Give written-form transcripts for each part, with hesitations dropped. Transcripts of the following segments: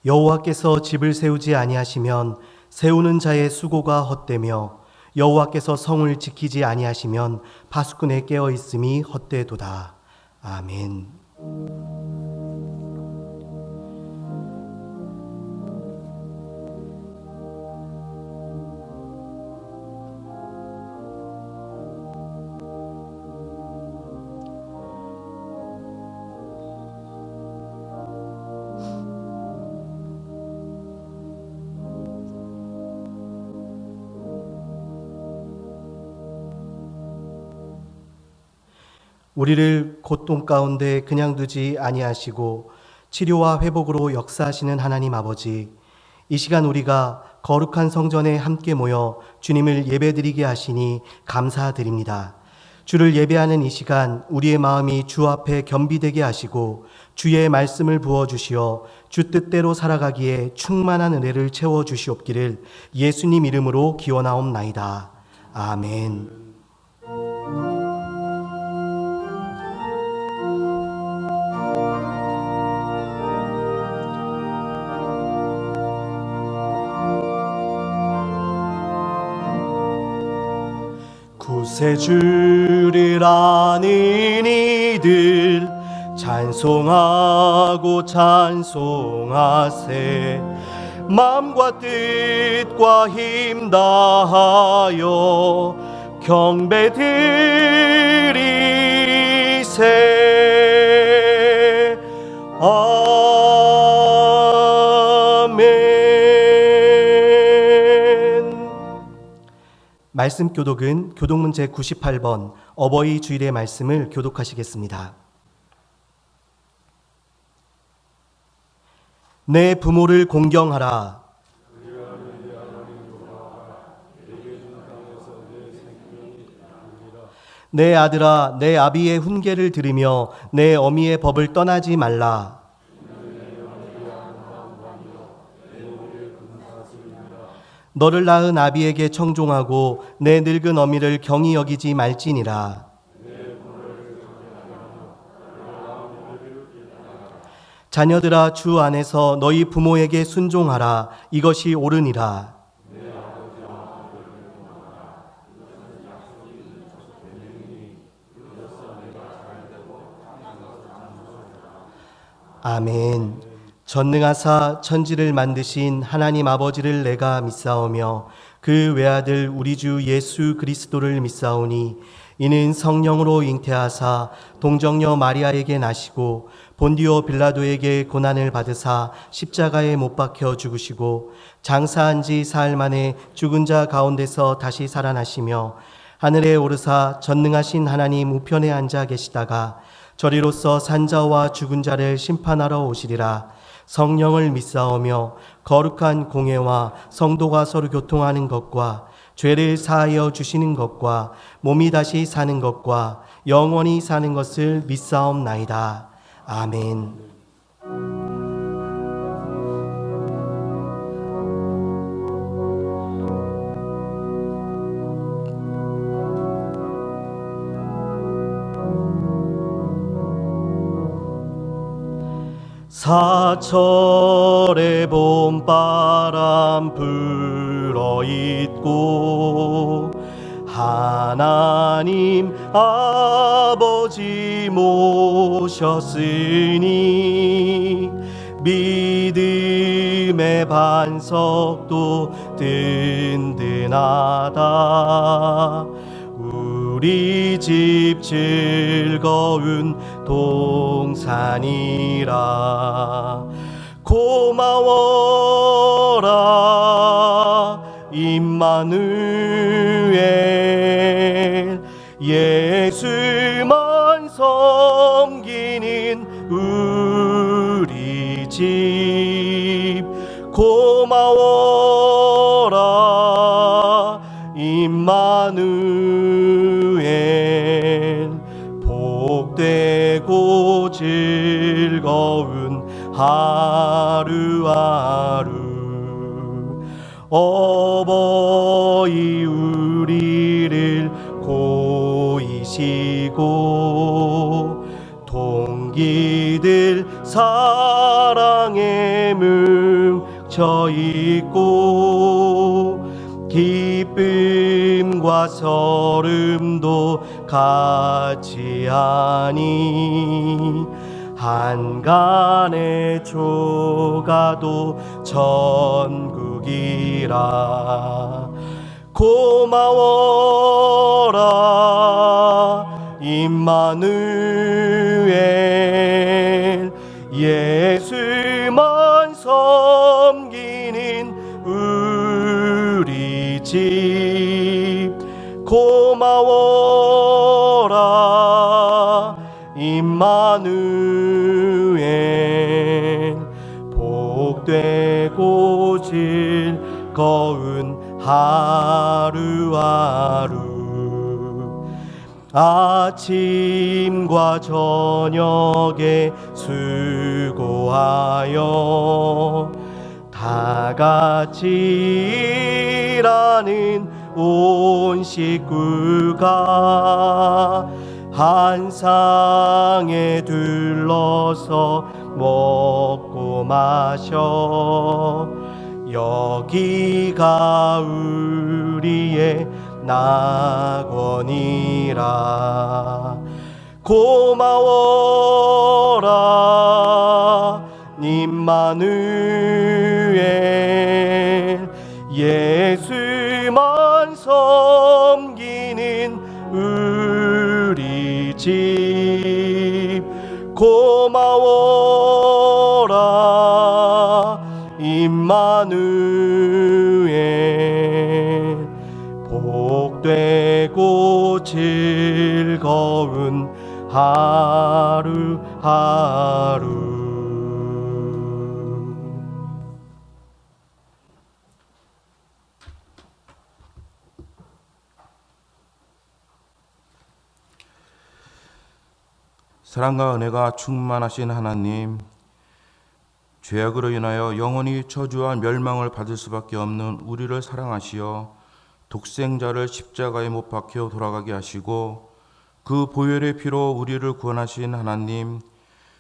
여호와께서 집을 세우지 아니하시면 세우는 자의 수고가 헛되며 여호와께서 성을 지키지 아니하시면 파수꾼의 깨어 있음이 헛되도다. 아멘. 우리를 고통 가운데 그냥 두지 아니하시고 치료와 회복으로 역사하시는 하나님 아버지, 이 시간 우리가 거룩한 성전에 함께 모여 주님을 예배드리게 하시니 감사드립니다. 주를 예배하는 이 시간 우리의 마음이 주 앞에 겸비되게 하시고 주의 말씀을 부어주시어 주 뜻대로 살아가기에 충만한 은혜를 채워주시옵기를 예수님 이름으로 기원하옵나이다. 아멘. 구세주를 아는 이들 찬송하고 찬송하세. 마음과 뜻과 힘 다하여 경배드리세. 아멘. 말씀 교독은 교독문제 98번 어버이 주일의 말씀을 교독하시겠습니다. 내 부모를 공경하라. 내 아들아, 내 아비의 훈계를 들으며 내 어미의 법을 떠나지 말라. 너를 낳은 아비에게 청종하고 내 늙은 어미를 경히 여기지 말지니라. 자녀들아, 주 안에서 너희 부모에게 순종하라. 이것이 옳으니라. 아멘. 전능하사 천지를 만드신 하나님 아버지를 내가 믿사오며 그 외아들 우리 주 예수 그리스도를 믿사오니 이는 성령으로 잉태하사 동정녀 마리아에게 나시고 본디오 빌라도에게 고난을 받으사 십자가에 못 박혀 죽으시고 장사한 지 사흘 만에 죽은 자 가운데서 다시 살아나시며 하늘에 오르사 전능하신 하나님 우편에 앉아 계시다가 저리로서 산자와 죽은 자를 심판하러 오시리라. 성령을 믿사오며 거룩한 공회와 성도가 서로 교통하는 것과 죄를 사하여 주시는 것과 몸이 다시 사는 것과 영원히 사는 것을 믿사옵나이다. 아멘. 사철의 봄바람 불어있고 하나님 아버지 모셨으니 믿음의 반석도 든든하다. 우리 집 즐거운 동산이라. 고마워라 임마누엘. 예수만 섬기는 우리 집. 고마워라 임마누엘. 복되고 즐거운 하루하루. 어버이 우리를 고이시고 동기들 사랑의 물 갇혀 있고 기쁨과 설움도 같이 하니 한간의 조가도 천국이라. 고마워라 임마누엘, 예수만 섬기는 우리 집. 고마워라 임마누엘, 복되고 즐거운 하루하루. 아침과 저녁에 수고하여 다 같이 일하는 온 식구가 한 상에 둘러서 먹고 마셔. 여기가 우리의 낙원이라. 고마워라 임마누엘, 예수만 섬기는 우리 집. 고마워라 임마누엘, 복되고 즐거운 하루하루. 사랑과 은혜가 충만하신 하나님, 죄악으로 인하여 영원히 저주와 멸망을 받을 수밖에 없는 우리를 사랑하시어 독생자를 십자가에 못 박혀 돌아가게 하시고 그 보혈의 피로 우리를 구원하신 하나님,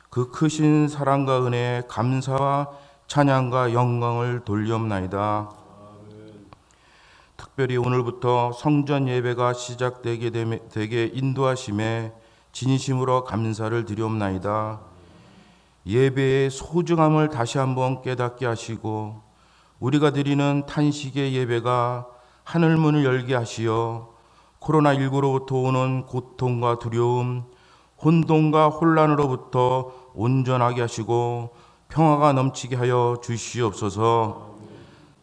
그 크신 사랑과 은혜에 감사와 찬양과 영광을 돌리옵나이다. 특별히 오늘부터 성전 예배가 시작되게 인도하심에 진심으로 감사를 드리옵나이다. 예배의 소중함을 다시 한번 깨닫게 하시고 우리가 드리는 탄식의 예배가 하늘문을 열게 하시어 코로나19로부터 오는 고통과 두려움, 혼돈과 혼란으로부터 온전하게 하시고 평화가 넘치게 하여 주시옵소서.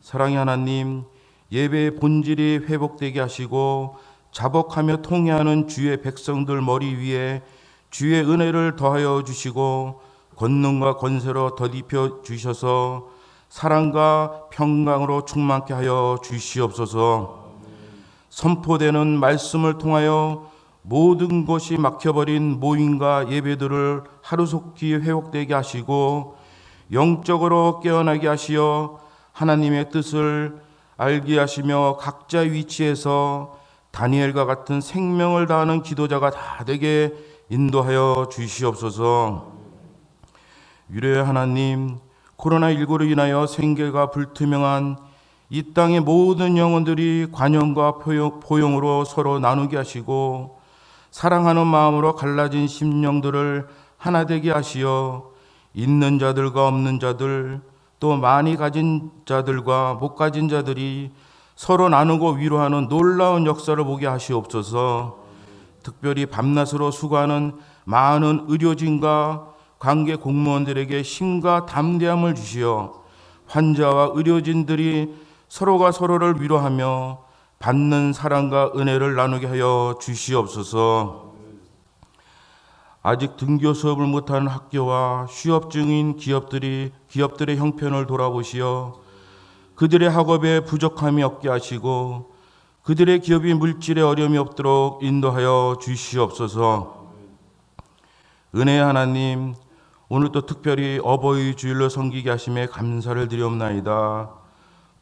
사랑의 하나님, 예배의 본질이 회복되게 하시고 자복하며 통회하는 주의 백성들 머리 위에 주의 은혜를 더하여 주시고 권능과 권세로 덧입혀 주셔서 사랑과 평강으로 충만케 하여 주시옵소서. 선포되는 말씀을 통하여 모든 것이 막혀버린 모임과 예배들을 하루속히 회복되게 하시고 영적으로 깨어나게 하시어 하나님의 뜻을 알게 하시며 각자의 위치에서 다니엘과 같은 생명을 다하는 기도자가 다 되게 인도하여 주시옵소서. 유래의 하나님, 코로나19로 인하여 생계가 불투명한 이 땅의 모든 영혼들이 관용과 포용으로 서로 나누게 하시고 사랑하는 마음으로 갈라진 심령들을 하나 되게 하시어 있는 자들과 없는 자들, 또 많이 가진 자들과 못 가진 자들이 서로 나누고 위로하는 놀라운 역사를 보게 하시옵소서. 특별히 밤낮으로 수고하는 많은 의료진과 관계 공무원들에게 힘과 담대함을 주시어 환자와 의료진들이 서로가 서로를 위로하며 받는 사랑과 은혜를 나누게 하여 주시옵소서. 아직 등교 수업을 못하는 학교와 휴업 중인 기업들의 형편을 돌아보시어 그들의 학업에 부족함이 없게 하시고 그들의 기업이 물질에 어려움이 없도록 인도하여 주시옵소서. 은혜의 하나님, 오늘도 특별히 어버이 주일로 섬기게 하심에 감사를 드리옵나이다.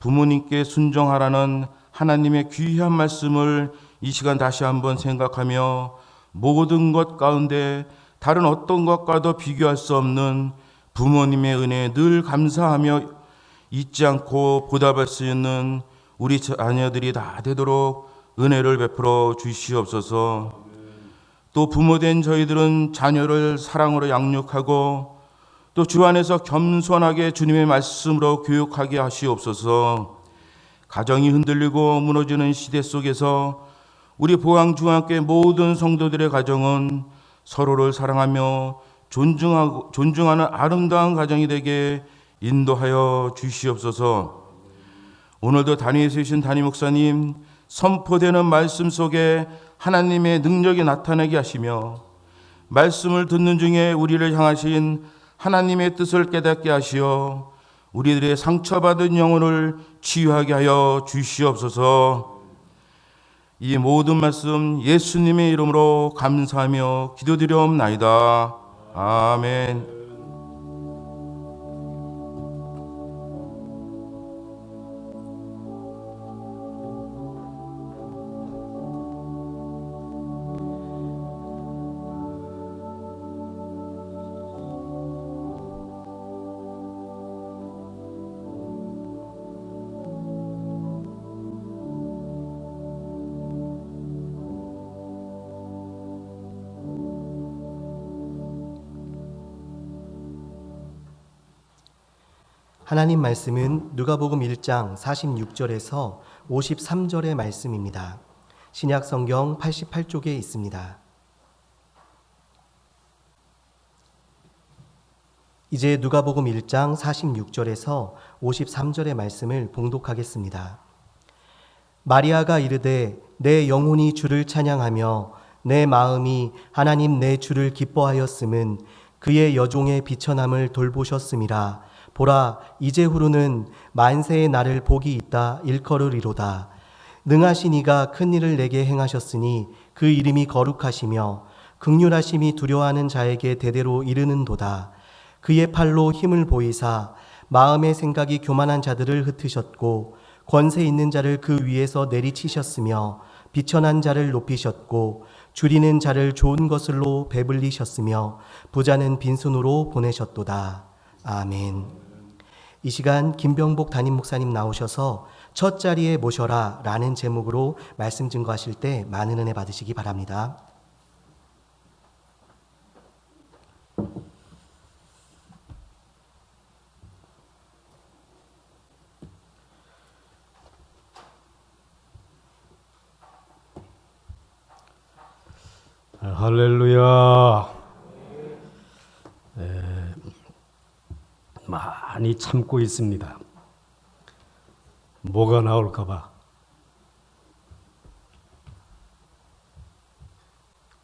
부모님께 순종하라는 하나님의 귀한 말씀을 이 시간 다시 한번 생각하며 모든 것 가운데 다른 어떤 것과도 비교할 수 없는 부모님의 은혜에 늘 감사하며 잊지 않고 보답할 수 있는 우리 자녀들이 다 되도록 은혜를 베풀어 주시옵소서. 또 부모된 저희들은 자녀를 사랑으로 양육하고 또 주 안에서 겸손하게 주님의 말씀으로 교육하게 하시옵소서. 가정이 흔들리고 무너지는 시대 속에서 우리 보항중학교의 모든 성도들의 가정은 서로를 사랑하며 존중하는 아름다운 가정이 되게 인도하여 주시옵소서. 오늘도 단위에 세우신 담임 목사님, 선포되는 말씀 속에 하나님의 능력이 나타나게 하시며 말씀을 듣는 중에 우리를 향하신 하나님의 뜻을 깨닫게 하시어 우리들의 상처받은 영혼을 치유하게 하여 주시옵소서. 이 모든 말씀 예수님의 이름으로 감사하며 기도드리옵나이다. 아멘. 하나님 말씀은 누가복음 1장 46절에서 53절의 말씀입니다. 신약 성경 88쪽에 있습니다. 이제 누가복음 1장 46절에서 53절의 말씀을 봉독하겠습니다. 마리아가 이르되 내 영혼이 주를 찬양하며 내 마음이 하나님 내 주를 기뻐하였음은 그의 여종의 비천함을 돌보셨음이라. 보라, 이제후로는 만세의 나를 복이 있다 일컬으리로다. 능하신 이가 큰 일을 내게 행하셨으니 그 이름이 거룩하시며 긍휼하심이 두려워하는 자에게 대대로 이르는도다. 그의 팔로 힘을 보이사 마음의 생각이 교만한 자들을 흩으셨고 권세 있는 자를 그 위에서 내리치셨으며 비천한 자를 높이셨고 줄이는 자를 좋은 것으로 배불리셨으며 부자는 빈손으로 보내셨도다. 아멘. 이 시간 김병복 담임 목사님 나오셔서 첫 자리에 모셔라 라는 제목으로 말씀 증거하실 때 많은 은혜 받으시기 바랍니다. 할렐루야. 많이 참고 있습니다. 뭐가 나올까 봐.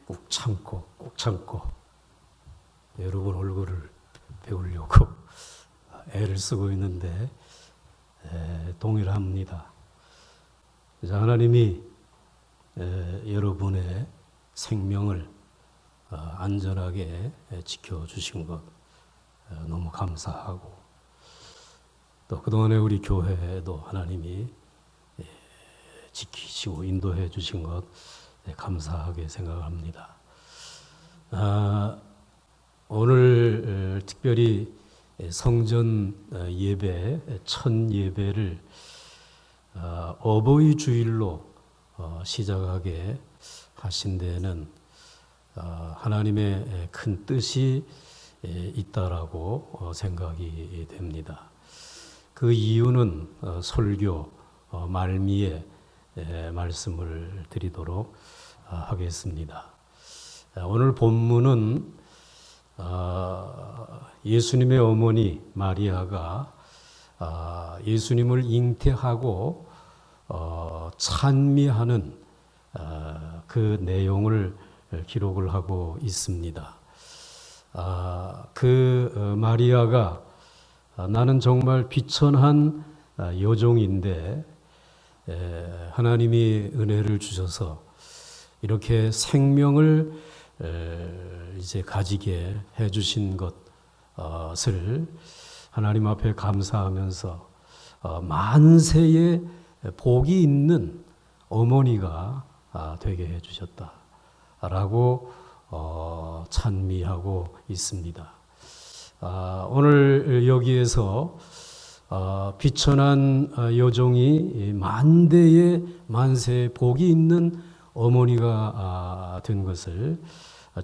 꾹 참고 여러분 얼굴을 배우려고 애를 쓰고 있는데 동일합니다. 하나님이 여러분의 생명을 안전하게 지켜주신 것 너무 감사하고, 또 그동안에 우리 교회도 하나님이 지키시고 인도해 주신 것 감사하게 생각합니다. 오늘 특별히 성전 예배, 첫 예배를 어버이 주일로 시작하게 하신 데는 하나님의 큰 뜻이 있다라고 생각이 됩니다. 그 이유는 설교 말미에 말씀을 드리도록 하겠습니다. 오늘 본문은 예수님의 어머니 마리아가 예수님을 잉태하고 찬미하는 그 내용을 기록을 하고 있습니다. 그 마리아가 나는 정말 비천한 여종인데 하나님이 은혜를 주셔서 이렇게 생명을 이제 가지게 해주신 것을 하나님 앞에 감사하면서 만세의 복이 있는 어머니가 되게 해주셨다라고 찬미하고 있습니다. 오늘 여기에서 비천한 여종이 만대의 만세의 복이 있는 어머니가 된 것을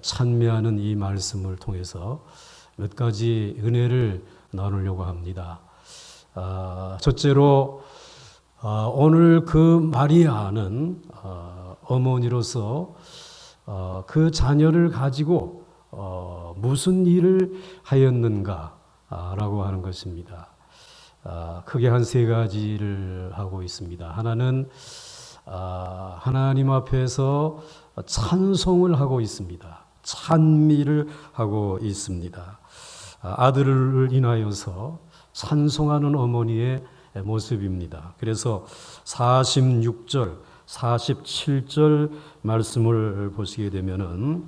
찬미하는 이 말씀을 통해서 몇 가지 은혜를 나누려고 합니다. 첫째로 오늘 그 마리아는 어머니로서 그 자녀를 가지고 무슨 일을 하였는가라고 하는 것입니다. 크게 한 세 가지를 하고 있습니다. 하나는 하나님 앞에서 찬송을 하고 있습니다. 찬미를 하고 있습니다. 아들을 인하여서 찬송하는 어머니의 모습입니다. 그래서 46절, 47절 말씀을 보시게 되면은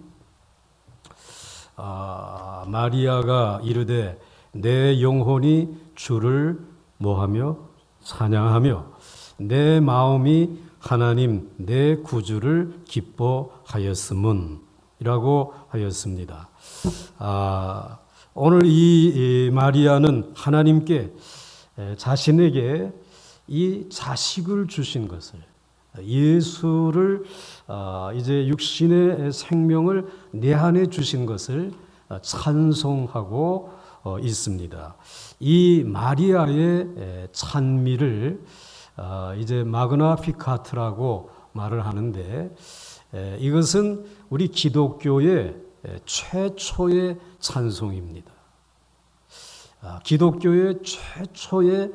마리아가 이르되 내 영혼이 주를 뭐하며 찬양하며 내 마음이 하나님 내 구주를 기뻐하였음은 이라고 하였습니다. 오늘 이 마리아는 하나님께 자신에게 이 자식을 주신 것을 예수를 이제 육신의 생명을 내 안에 주신 것을 찬송하고 있습니다. 이 마리아의 찬미를 이제 마그나피카트라고 말을 하는데 이것은 우리 기독교의 최초의 찬송입니다. 기독교의 최초의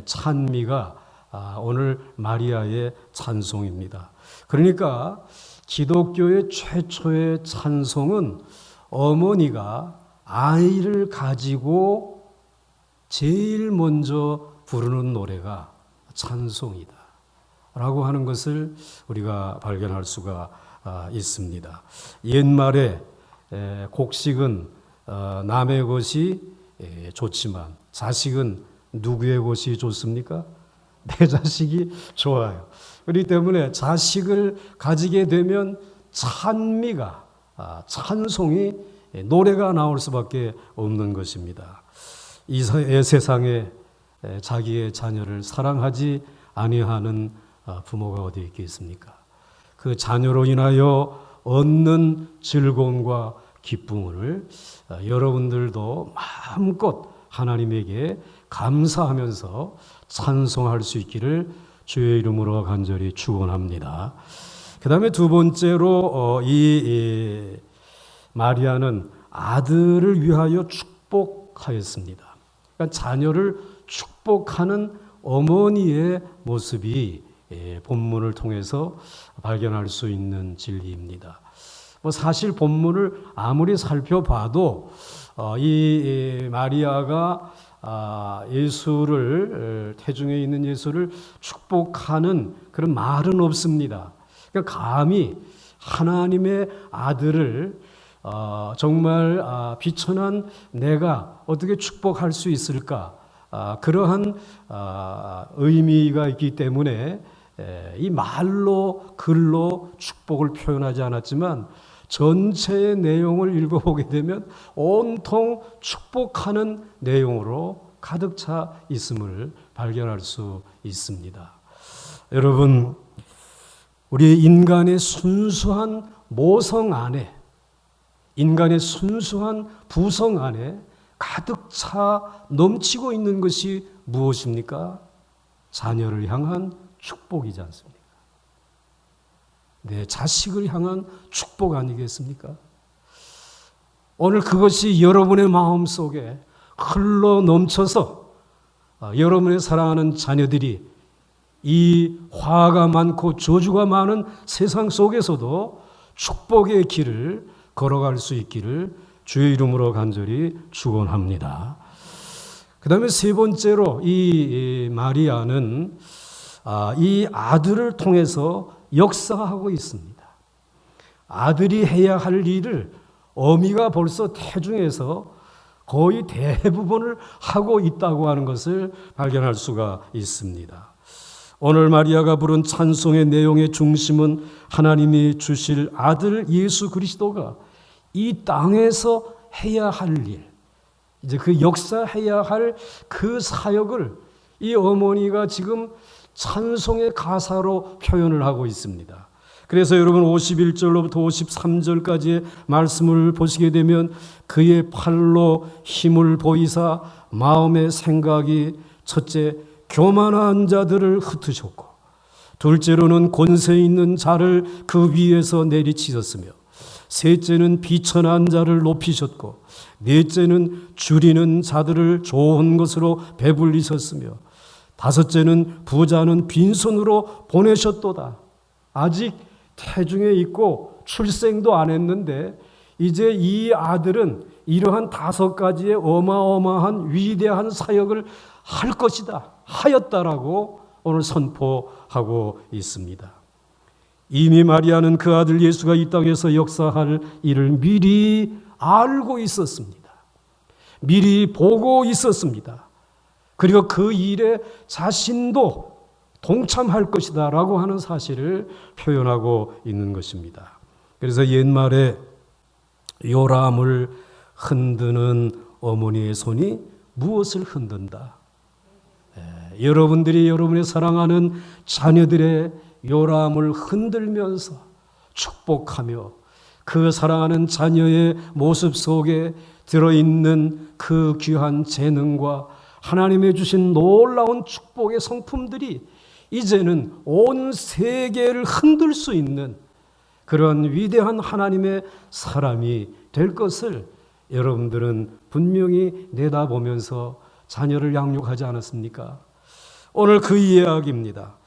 찬미가 오늘 마리아의 찬송입니다. 그러니까 기독교의 최초의 찬송은 어머니가 아이를 가지고 제일 먼저 부르는 노래가 찬송이다 라고 하는 것을 우리가 발견할 수가 있습니다. 옛말에 곡식은 남의 것이 좋지만 자식은 누구의 것이 좋습니까? 내 자식이 좋아요. 그렇기 때문에 자식을 가지게 되면 찬미가 찬송이 노래가 나올 수밖에 없는 것입니다. 이 세상에 자기의 자녀를 사랑하지 아니하는 부모가 어디 있겠습니까? 그 자녀로 인하여 얻는 즐거움과 기쁨을 여러분들도 마음껏 하나님에게 감사하면서 찬송할 수 있기를 주의 이름으로 간절히 축원합니다. 그 다음에 두 번째로 이 마리아는 아들을 위하여 축복하였습니다. 그러니까 자녀를 축복하는 어머니의 모습이 본문을 통해서 발견할 수 있는 진리입니다. 사실 본문을 아무리 살펴봐도 이 마리아가 예수를 태중에 있는 예수를 축복하는 그런 말은 없습니다. 그러니까 감히 하나님의 아들을 정말 비천한 내가 어떻게 축복할 수 있을까? 그러한 의미가 있기 때문에 이 말로 글로 축복을 표현하지 않았지만 전체의 내용을 읽어보게 되면 온통 축복하는 내용으로 가득 차 있음을 발견할 수 있습니다. 여러분, 우리 인간의 순수한 모성 안에, 인간의 순수한 부성 안에 가득 차 넘치고 있는 것이 무엇입니까? 자녀를 향한 축복이지 않습니까? 내 자식을 향한 축복 아니겠습니까? 오늘 그것이 여러분의 마음 속에 흘러 넘쳐서 여러분의 사랑하는 자녀들이 이 화가 많고 저주가 많은 세상 속에서도 축복의 길을 걸어갈 수 있기를 주의 이름으로 간절히 축원합니다. 그 다음에 세 번째로 이 마리아는 이 아들을 통해서 역사하고 있습니다. 아들이 해야 할 일을 어미가 벌써 태중에서 거의 대부분을 하고 있다고 하는 것을 발견할 수가 있습니다. 오늘 마리아가 부른 찬송의 내용의 중심은 하나님이 주실 아들 예수 그리스도가 이 땅에서 해야 할 일, 이제 그 역사해야 할 그 사역을 이 어머니가 지금 찬송의 가사로 표현을 하고 있습니다. 그래서 여러분 51절로부터 53절까지의 말씀을 보시게 되면 그의 팔로 힘을 보이사 마음의 생각이 첫째 교만한 자들을 흩으셨고 둘째로는 권세 있는 자를 그 위에서 내리치셨으며 셋째는 비천한 자를 높이셨고 넷째는 줄이는 자들을 좋은 것으로 배불리셨으며 다섯째는 부자는 빈손으로 보내셨도다. 아직 태중에 있고 출생도 안 했는데 이제 이 아들은 이러한 5가지의 어마어마한 위대한 사역을 할 것이다, 하였다라고 오늘 선포하고 있습니다. 이미 마리아는 그 아들 예수가 이 땅에서 역사할 일을 미리 알고 있었습니다. 미리 보고 있었습니다. 그리고 그 일에 자신도 동참할 것이다 라고 하는 사실을 표현하고 있는 것입니다. 그래서 옛말에 요람을 흔드는 어머니의 손이 무엇을 흔든다? 여러분들이 여러분의 사랑하는 자녀들의 요람을 흔들면서 축복하며 그 사랑하는 자녀의 모습 속에 들어있는 그 귀한 재능과 하나님의 주신 놀라운 축복의 성품들이 이제는 온 세계를 흔들 수 있는 그런 위대한 하나님의 사람이 될 것을 여러분들은 분명히 내다보면서 자녀를 양육하지 않았습니까? 오늘 그 이야기입니다.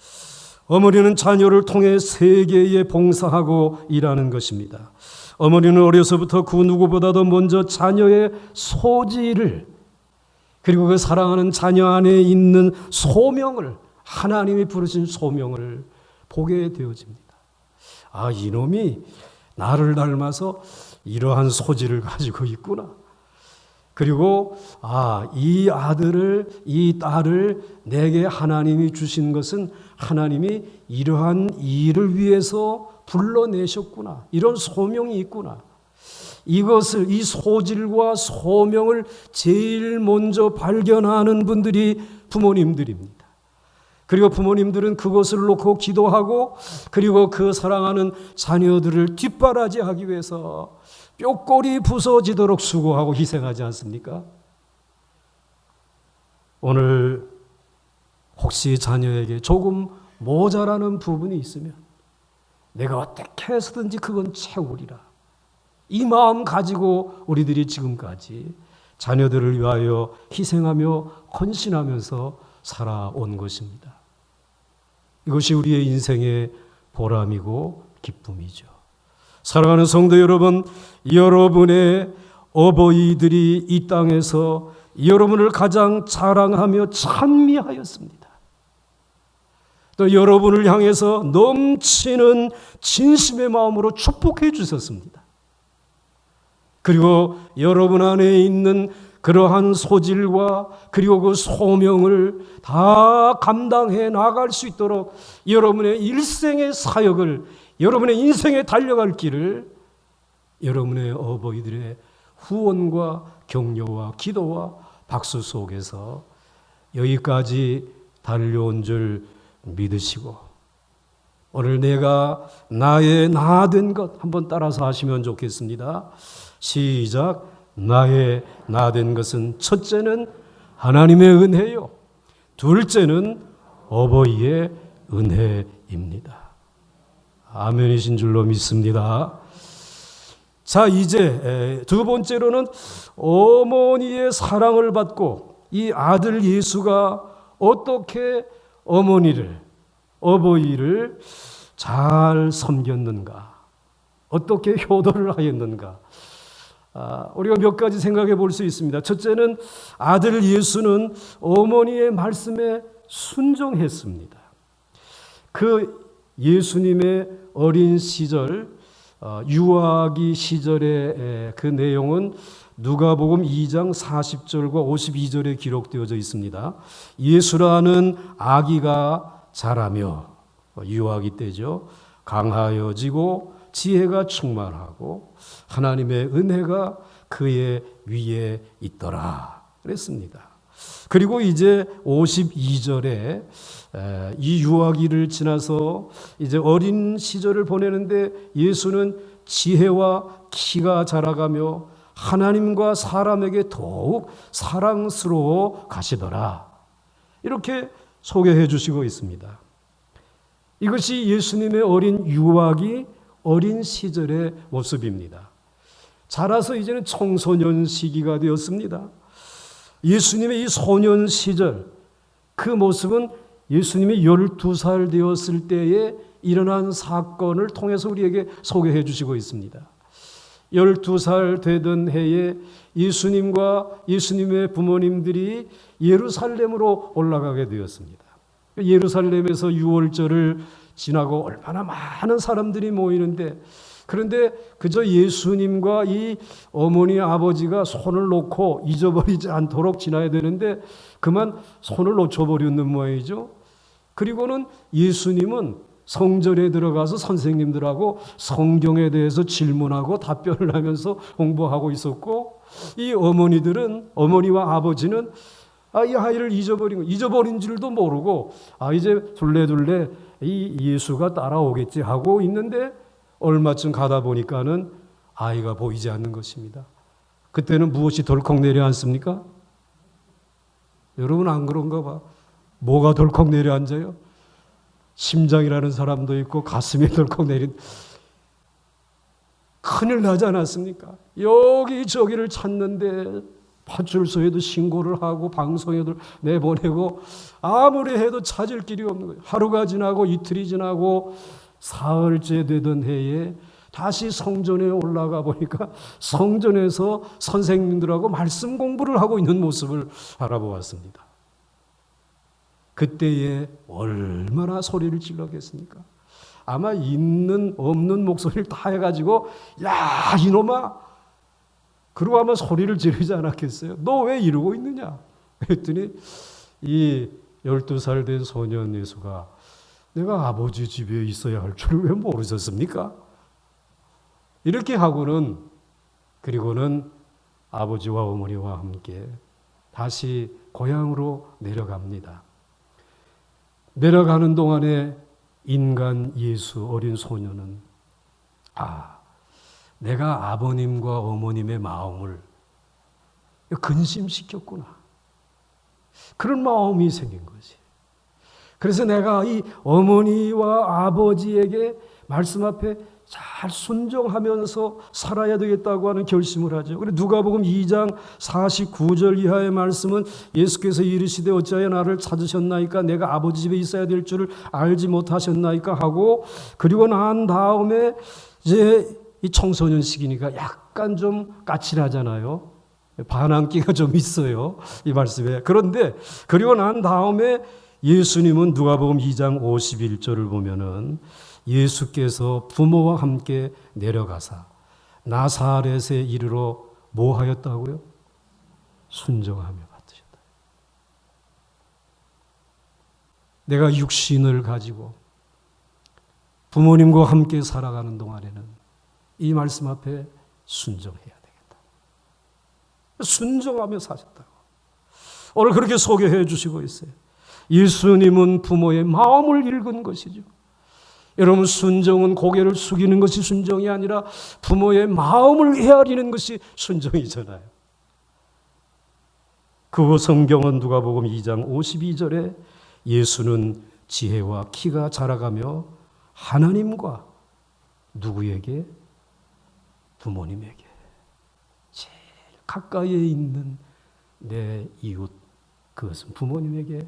어머니는 자녀를 통해 세계에 봉사하고 일하는 것입니다. 어머니는 어려서부터 그 누구보다도 먼저 자녀의 소질을 그리고 그 사랑하는 자녀 안에 있는 소명을 하나님이 부르신 소명을 보게 되어집니다. 아, 이놈이 나를 닮아서 이러한 소질을 가지고 있구나. 그리고 이 아들을, 이 딸을 내게 하나님이 주신 것은 하나님이 이러한 일을 위해서 불러내셨구나. 이런 소명이 있구나. 이것을, 이 소질과 소명을 제일 먼저 발견하는 분들이 부모님들입니다. 그리고 부모님들은 그것을 놓고 기도하고 그리고 그 사랑하는 자녀들을 뒷바라지하기 위해서 뼈골이 부서지도록 수고하고 희생하지 않습니까? 오늘 혹시 자녀에게 조금 모자라는 부분이 있으면 내가 어떻게 해서든지 그건 채우리라. 이 마음 가지고 우리들이 지금까지 자녀들을 위하여 희생하며 헌신하면서 살아온 것입니다. 이것이 우리의 인생의 보람이고 기쁨이죠. 사랑하는 성도 여러분, 여러분의 어버이들이 이 땅에서 여러분을 가장 자랑하며 찬미하였습니다. 또 여러분을 향해서 넘치는 진심의 마음으로 축복해 주셨습니다. 그리고 여러분 안에 있는 그러한 소질과 그리고 그 소명을 다 감당해 나갈 수 있도록 여러분의 일생의 사역을, 여러분의 인생에 달려갈 길을 여러분의 어버이들의 후원과 격려와 기도와 박수 속에서 여기까지 달려온 줄 믿으시고 오늘 내가 나의 나 된 것 한번 따라서 하시면 좋겠습니다. 시작. 나의 나 된 것은 첫째는 하나님의 은혜요. 둘째는 어버이의 은혜입니다. 아멘이신 줄로 믿습니다. 자, 이제 두 번째로는 어머니의 사랑을 받고 이 아들 예수가 어떻게 어버이를 잘 섬겼는가, 어떻게 효도를 하였는가. 우리가 몇 가지 생각해 볼 수 있습니다. 첫째는 아들 예수는 어머니의 말씀에 순종했습니다. 그 예수님의 어린 시절, 유아기 시절의 그 내용은 누가복음 2장 40절과 52절에 기록되어져 있습니다. 예수라는 아기가 자라며, 유아기 때죠, 강하여지고 지혜가 충만하고 하나님의 은혜가 그의 위에 있더라 그랬습니다. 그리고 이제 52절에 이 유아기를 지나서 이제 어린 시절을 보내는데 예수는 지혜와 키가 자라가며 하나님과 사람에게 더욱 사랑스러워 가시더라. 이렇게 소개해 주시고 있습니다. 이것이 예수님의 어린 유아기, 어린 시절의 모습입니다. 자라서 이제는 청소년 시기가 되었습니다. 예수님의 이 소년 시절, 그 모습은 예수님이 12살 되었을 때에 일어난 사건을 통해서 우리에게 소개해 주시고 있습니다. 12살 되던 해에 예수님과 예수님의 부모님들이 예루살렘으로 올라가게 되었습니다. 예루살렘에서 유월절을 지나고 얼마나 많은 사람들이 모이는데, 그런데 그저 예수님과 이 어머니 아버지가 손을 놓고 잊어버리지 않도록 지나야 되는데 그만 손을 놓쳐버렸는 모양이죠. 그리고는 예수님은 성전에 들어가서 선생님들하고 성경에 대해서 질문하고 답변을 하면서 공부하고 있었고, 이 어머니들은, 어머니와 아버지는 이 아이를 잊어버린 줄도 모르고 이제 둘레둘레 이 예수가 따라오겠지 하고 있는데 얼마쯤 가다 보니까는 아이가 보이지 않는 것입니다. 그때는 무엇이 덜컥 내려앉습니까? 여러분 안 그런가 봐. 뭐가 덜컥 내려앉아요? 심장이라는 사람도 있고 가슴이 덜컥 큰일 나지 않았습니까? 여기저기를 찾는데 파출소에도 신고를 하고 방송에도 내보내고 아무리 해도 찾을 길이 없는 거예요. 하루가 지나고 이틀이 지나고 사흘째 되던 해에 다시 성전에 올라가 보니까 성전에서 선생님들하고 말씀 공부를 하고 있는 모습을 알아보았습니다. 그때에 얼마나 소리를 질렀겠습니까? 아마 있는 없는 목소리를 다 해가지고 야 이놈아, 그리고 아마 소리를 지르지 않았겠어요? 너 왜 이러고 있느냐? 그랬더니 이 12살 된 소년 예수가 내가 아버지 집에 있어야 할 줄을 왜 모르셨습니까? 이렇게 하고는, 그리고는 아버지와 어머니와 함께 다시 고향으로 내려갑니다. 내려가는 동안에 인간 예수 어린 소년은 내가 아버님과 어머님의 마음을 근심시켰구나. 그런 마음이 생긴 거지. 그래서 내가 이 어머니와 아버지에게 말씀 앞에 잘 순종하면서 살아야 되겠다고 하는 결심을 하죠. 그리고 누가복음 2장 49절 이하의 말씀은 예수께서 이르시되 어찌하여 나를 찾으셨나이까, 내가 아버지 집에 있어야 될 줄을 알지 못하셨나이까 하고, 그리고 난 다음에 이제 이 청소년 시기니까 약간 좀 까칠하잖아요. 반항기가 좀 있어요, 이 말씀에. 그런데 그리고 난 다음에 예수님은 누가복음 2장 51절을 보면은 예수께서 부모와 함께 내려가사 나사렛에 이르러 뭐 하였다고요? 순종하며 받으셨다. 내가 육신을 가지고 부모님과 함께 살아가는 동안에는 이 말씀 앞에 순종해야 되겠다. 순종하며 사셨다고 오늘 그렇게 소개해 주시고 있어요. 예수님은 부모의 마음을 읽은 것이죠. 여러분, 순종은 고개를 숙이는 것이 순종이 아니라 부모의 마음을 헤아리는 것이 순종이잖아요. 그 성경은 누가복음 2장 52절에 예수는 지혜와 키가 자라가며 하나님과 누구에게? 부모님에게, 제일 가까이에 있는 내 이웃, 그것은 부모님에게,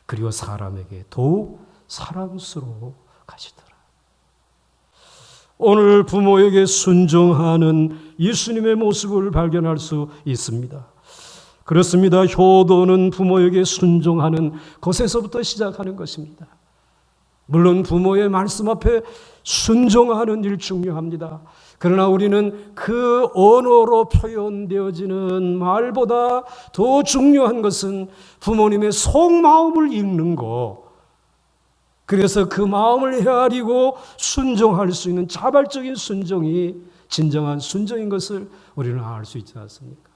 그리고 사람에게 더욱 사랑스러워 가시더라. 오늘 부모에게 순종하는 예수님의 모습을 발견할 수 있습니다. 그렇습니다. 효도는 부모에게 순종하는 것에서부터 시작하는 것입니다. 물론 부모의 말씀 앞에 순종하는 일 중요합니다. 그러나 우리는 그 언어로 표현되어지는 말보다 더 중요한 것은 부모님의 속마음을 읽는 것, 그래서 그 마음을 헤아리고 순종할 수 있는 자발적인 순종이 진정한 순종인 것을 우리는 알 수 있지 않습니까?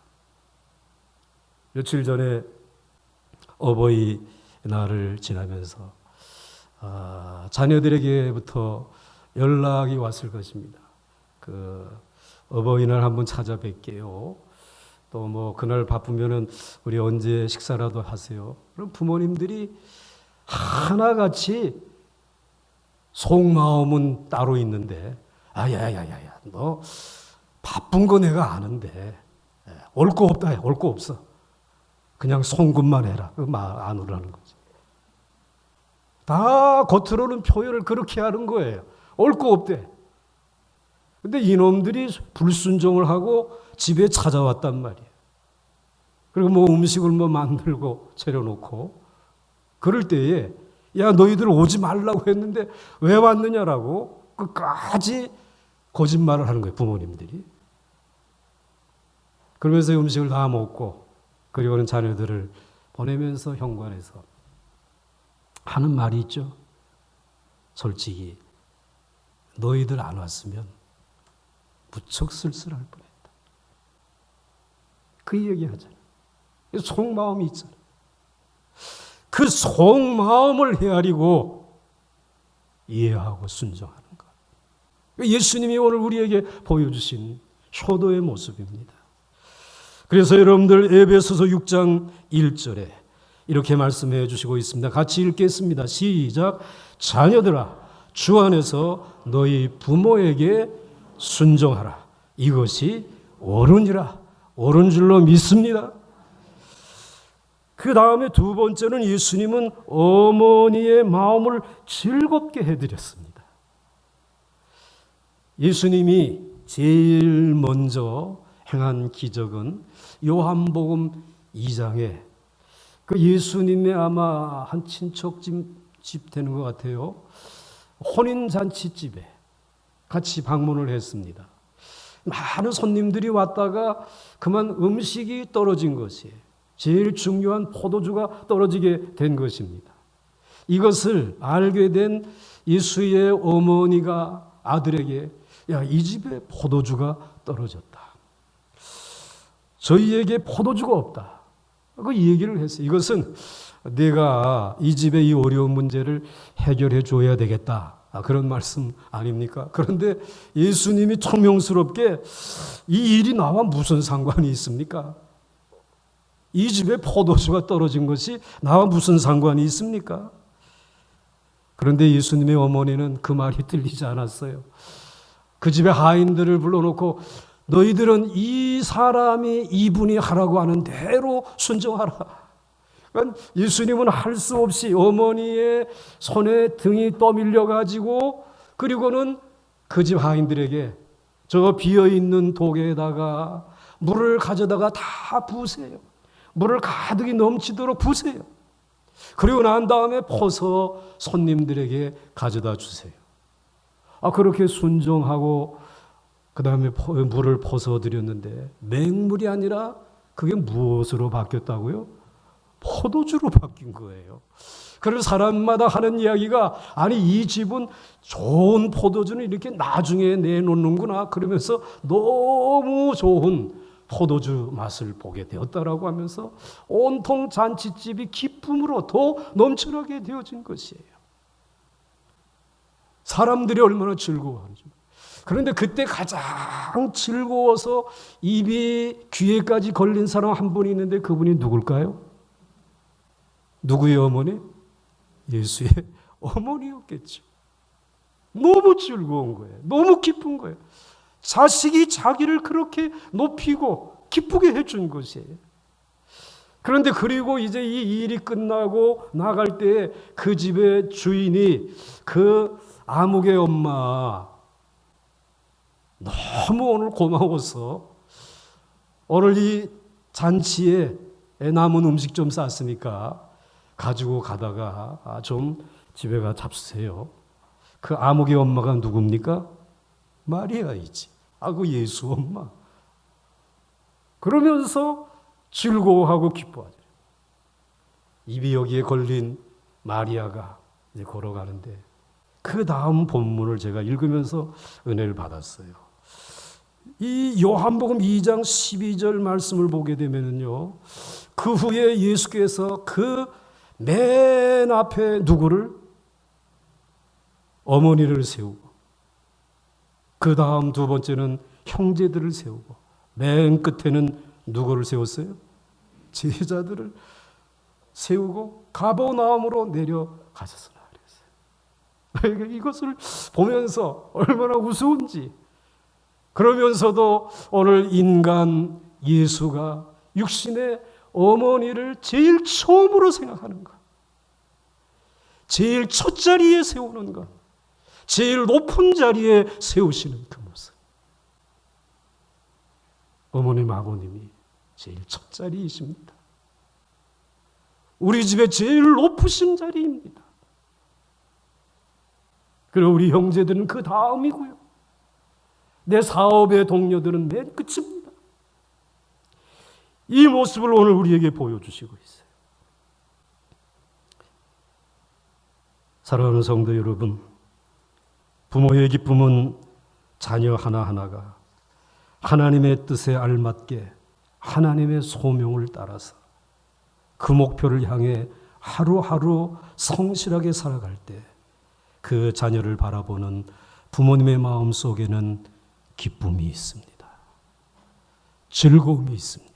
며칠 전에 어버이날을 지나면서 자녀들에게부터 연락이 왔을 것입니다. 그 어버이날 한번 찾아뵐게요. 또 뭐 그날 바쁘면은 우리 언제 식사라도 하세요. 그럼 부모님들이 하나같이 속마음은 따로 있는데 야야야야야 너 바쁜 거 내가 아는데 올 거 없다. 올 거 없어. 그냥 송금만 해라. 그 말 안 오라는 거지. 다 겉으로는 표현을 그렇게 하는 거예요. 올 거 없대. 근데 이놈들이 불순종을 하고 집에 찾아왔단 말이에요. 그리고 뭐 음식을 뭐 만들고 차려놓고 그럴 때에 야 너희들 오지 말라고 했는데 왜 왔느냐라고 끝까지 거짓말을 하는 거예요. 부모님들이. 그러면서 음식을 다 먹고 그리고는 자녀들을 보내면서 현관에서 하는 말이 있죠. 솔직히 너희들 안 왔으면 무척 쓸쓸할 뻔했다. 그 얘기 하잖아요. 속마음이 있잖아요. 그 속마음을 헤아리고 이해하고 순종하는 것. 예수님이 오늘 우리에게 보여주신 효도의 모습입니다. 그래서 여러분들 에베소서 6장 1절에 이렇게 말씀해 주시고 있습니다. 같이 읽겠습니다. 시작. 자녀들아 주 안에서 너희 부모에게 순종하라. 이것이 옳으니라. 옳은 줄로 믿습니다. 그 다음에 두 번째는 예수님은 어머니의 마음을 즐겁게 해드렸습니다. 예수님이 제일 먼저 행한 기적은 요한복음 2장에 그 예수님의 아마 한 친척집 되는 것 같아요. 혼인잔치집에 같이 방문을 했습니다. 많은 손님들이 왔다가 그만 음식이 떨어진 것이에요. 제일 중요한 포도주가 떨어지게 된 것입니다. 이것을 알게 된 예수의 어머니가 아들에게 야, 이 집에 포도주가 떨어졌다. 저희에게 포도주가 없다. 그 얘기를 했어요. 이것은 내가 이 집의 이 어려운 문제를 해결해 줘야 되겠다. 그런 말씀 아닙니까? 그런데 예수님이 총명스럽게 이 일이 나와 무슨 상관이 있습니까? 이 집에 포도주가 떨어진 것이 나와 무슨 상관이 있습니까? 그런데 예수님의 어머니는 그 말이 들리지 않았어요. 그 집의 하인들을 불러놓고 너희들은 이 사람이 이분이 하라고 하는 대로 순종하라. 그러니까 예수님은 할 수 없이 어머니의 손에 등이 떠밀려 가지고 그리고는 그 집 하인들에게 저 비어있는 독에다가 물을 가져다가 다 부으세요. 물을 가득히 넘치도록 부으세요. 그리고 난 다음에 퍼서 손님들에게 가져다 주세요. 그렇게 순종하고 그 다음에 물을 퍼서 드렸는데 맹물이 아니라 그게 무엇으로 바뀌었다고요? 포도주로 바뀐 거예요. 그래서 사람마다 하는 이야기가 아니 이 집은 좋은 포도주는 이렇게 나중에 내놓는구나 그러면서 너무 좋은 포도주 맛을 보게 되었다라고 하면서 온통 잔치집이 기쁨으로 더 넘쳐나게 되어진 것이에요. 사람들이 얼마나 즐거워하는지. 그런데 그때 가장 즐거워서 입이 귀에까지 걸린 사람 한 분이 있는데 그분이 누굴까요? 누구의 어머니? 예수의 어머니였겠죠. 너무 즐거운 거예요. 너무 기쁜 거예요. 자식이 자기를 그렇게 높이고 기쁘게 해준 것이에요. 그런데 그리고 이제 이 일이 끝나고 나갈 때 그 집의 주인이 그 아무개 엄마 너무 오늘 고마워서 오늘 이 잔치에 남은 음식 좀 쌌으니까 가지고 가다가 좀 집에 가 잡수세요. 그 아무개 엄마가 누굽니까? 마리아이지. 그 예수 엄마. 그러면서 즐거워하고 기뻐하죠. 입이 여기에 걸린 마리아가 이제 걸어가는데 그 다음 본문을 제가 읽으면서 은혜를 받았어요. 이 요한복음 2장 12절 말씀을 보게 되면요. 그 후에 예수께서 그 맨 앞에 누구를? 어머니를 세우고, 그 다음 두 번째는 형제들을 세우고, 맨 끝에는 누구를 세웠어요? 제자들을 세우고 가버나움으로 내려가셨으나 그랬어요. 이것을 보면서 얼마나 우스운지. 그러면서도 오늘 인간 예수가 육신의 어머니를 제일 처음으로 생각하는 것, 제일 첫 자리에 세우는 것, 제일 높은 자리에 세우시는 그 모습. 어머님, 아버님이 제일 첫 자리이십니다. 우리 집의 제일 높으신 자리입니다. 그리고 우리 형제들은 그 다음이고요. 내 사업의 동료들은 맨 끝입니다. 이 모습을 오늘 우리에게 보여주시고 있어요. 사랑하는 성도 여러분, 부모의 기쁨은 자녀 하나하나가 하나님의 뜻에 알맞게 하나님의 소명을 따라서 그 목표를 향해 하루하루 성실하게 살아갈 때 그 자녀를 바라보는 부모님의 마음 속에는 기쁨이 있습니다. 즐거움이 있습니다.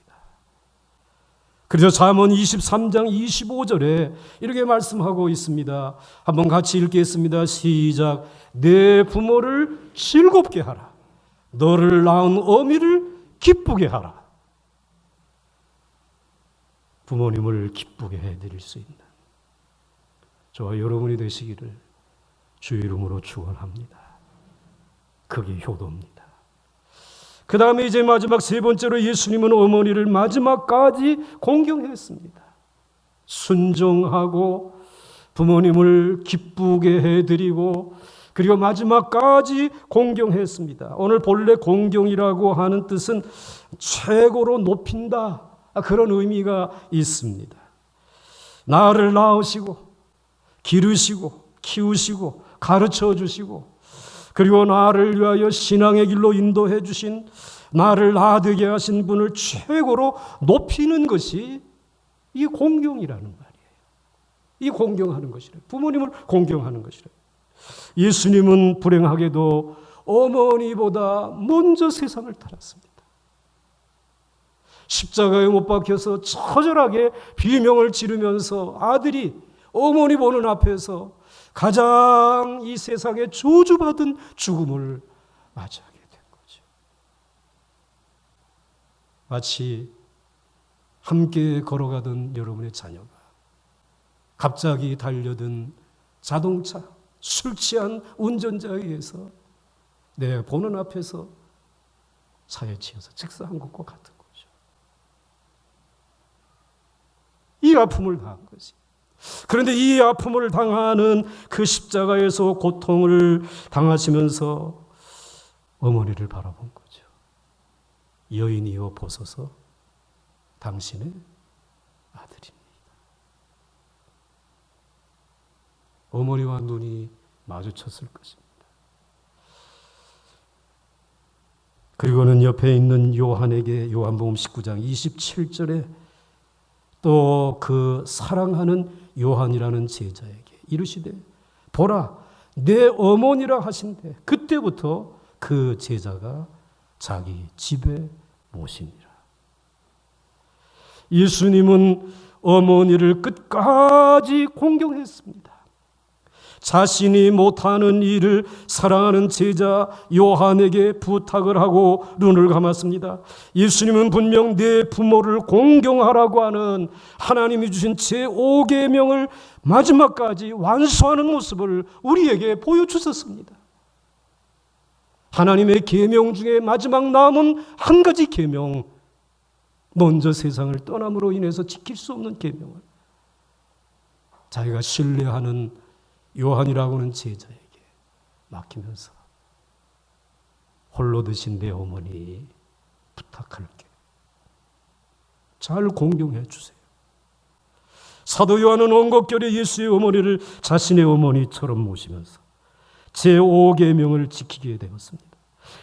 그래서 잠언 23장 25절에 이렇게 말씀하고 있습니다. 한번 같이 읽겠습니다. 시작. 내 부모를 즐겁게 하라. 너를 낳은 어미를 기쁘게 하라. 부모님을 기쁘게 해드릴 수 있는 저와 여러분이 되시기를 주의 이름으로 축원합니다. 그게 효도입니다. 그 다음에 이제 마지막 세 번째로 예수님은 어머니를 마지막까지 공경했습니다. 순종하고 부모님을 기쁘게 해드리고 그리고 마지막까지 공경했습니다. 오늘 본래 공경이라고 하는 뜻은 최고로 높인다, 그런 의미가 있습니다. 나를 낳으시고 기르시고 키우시고 가르쳐 주시고 그리고 나를 위하여 신앙의 길로 인도해 주신, 나를 나되게 하신 분을 최고로 높이는 것이 이 공경이라는 말이에요. 이 공경하는 것이래요. 부모님을 공경하는 것이래요. 예수님은 불행하게도 어머니보다 먼저 세상을 살았습니다. 십자가에 못 박혀서 처절하게 비명을 지르면서 아들이 어머니 보는 앞에서 가장 이 세상에 저주받은 죽음을 맞이하게 된 거죠. 마치 함께 걸어가던 여러분의 자녀가 갑자기 달려든 자동차, 술 취한 운전자에 의해서 내 보는 앞에서 차에 치여서 직사한 것과 같은 거죠. 이 아픔을 당한 거지. 그런데 이 아픔을 당하는 그 십자가에서 고통을 당하시면서 어머니를 바라본 거죠. 여인이여 보소서 당신의 아들입니다. 어머니와 눈이 마주쳤을 것입니다. 그리고는 옆에 있는 요한에게 요한복음 19장 27절에 또 그 사랑하는 요한이라는 제자에게 이르시되 보라 내 어머니라 하신대 그때부터 그 제자가 자기 집에 모시니라. 예수님은 어머니를 끝까지 공경했습니다. 자신이 못하는 일을 사랑하는 제자 요한에게 부탁을 하고 눈을 감았습니다. 예수님은 분명 내 부모를 공경하라고 하는 하나님이 주신 제5계명을 마지막까지 완수하는 모습을 우리에게 보여주셨습니다. 하나님의 계명 중에 마지막 남은 한 가지 계명, 먼저 세상을 떠남으로 인해서 지킬 수 없는 계명을 자기가 신뢰하는 요한이라고 하는 제자에게 맡기면서 홀로 드신 내 어머니 부탁할게. 잘 공경해 주세요. 사도 요한은 언급결에 예수의 어머니를 자신의 어머니처럼 모시면서 제5계명을 지키게 되었습니다.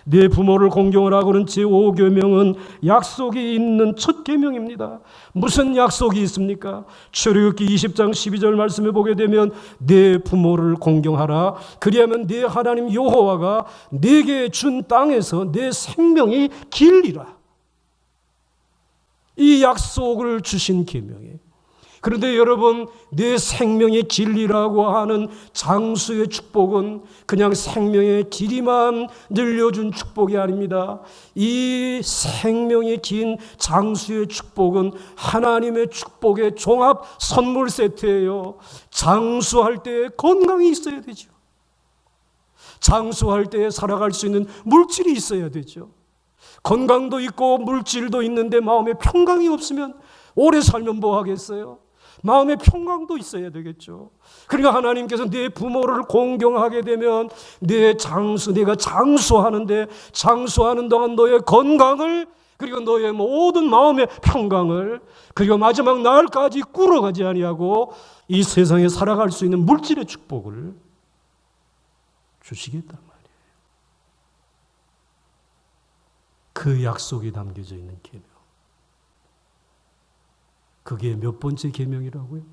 내 부모를 공경하라고는 제5계명은 약속이 있는 첫 계명입니다. 무슨 약속이 있습니까? 출애굽기 20장 12절 말씀에 보게 되면 내 부모를 공경하라. 그리하면 네 하나님 여호와가 네게 준 땅에서 내 생명이 길리라. 이 약속을 주신 계명이에요. 그런데 여러분, 내 생명의 진리라고 하는 장수의 축복은 그냥 생명의 길이만 늘려준 축복이 아닙니다. 이 생명의 긴 장수의 축복은 하나님의 축복의 종합 선물 세트예요. 장수할 때 건강이 있어야 되죠. 장수할 때 살아갈 수 있는 물질이 있어야 되죠. 건강도 있고 물질도 있는데 마음에 평강이 없으면 오래 살면 뭐 하겠어요? 마음의 평강도 있어야 되겠죠. 그러니까 하나님께서 내 부모를 공경하게 되면 내가 장수하는데 장수하는 동안 너의 건강을, 그리고 너의 모든 마음의 평강을, 그리고 마지막 날까지 꿇어가지 아니하고 이 세상에 살아갈 수 있는 물질의 축복을 주시겠단 말이에요. 그 약속이 담겨져 있는 계명. 그게 몇 번째 계명이라고요?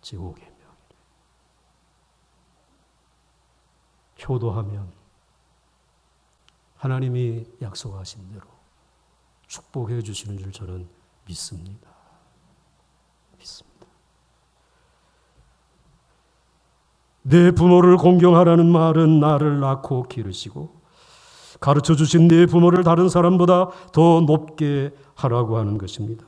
제5계명. 효도하면 하나님이 약속하신 대로 축복해 주시는 줄 저는 믿습니다. 내 부모를 공경하라는 말은 나를 낳고 기르시고 가르쳐 주신 내 부모를 다른 사람보다 더 높게 하라고 하는 것입니다.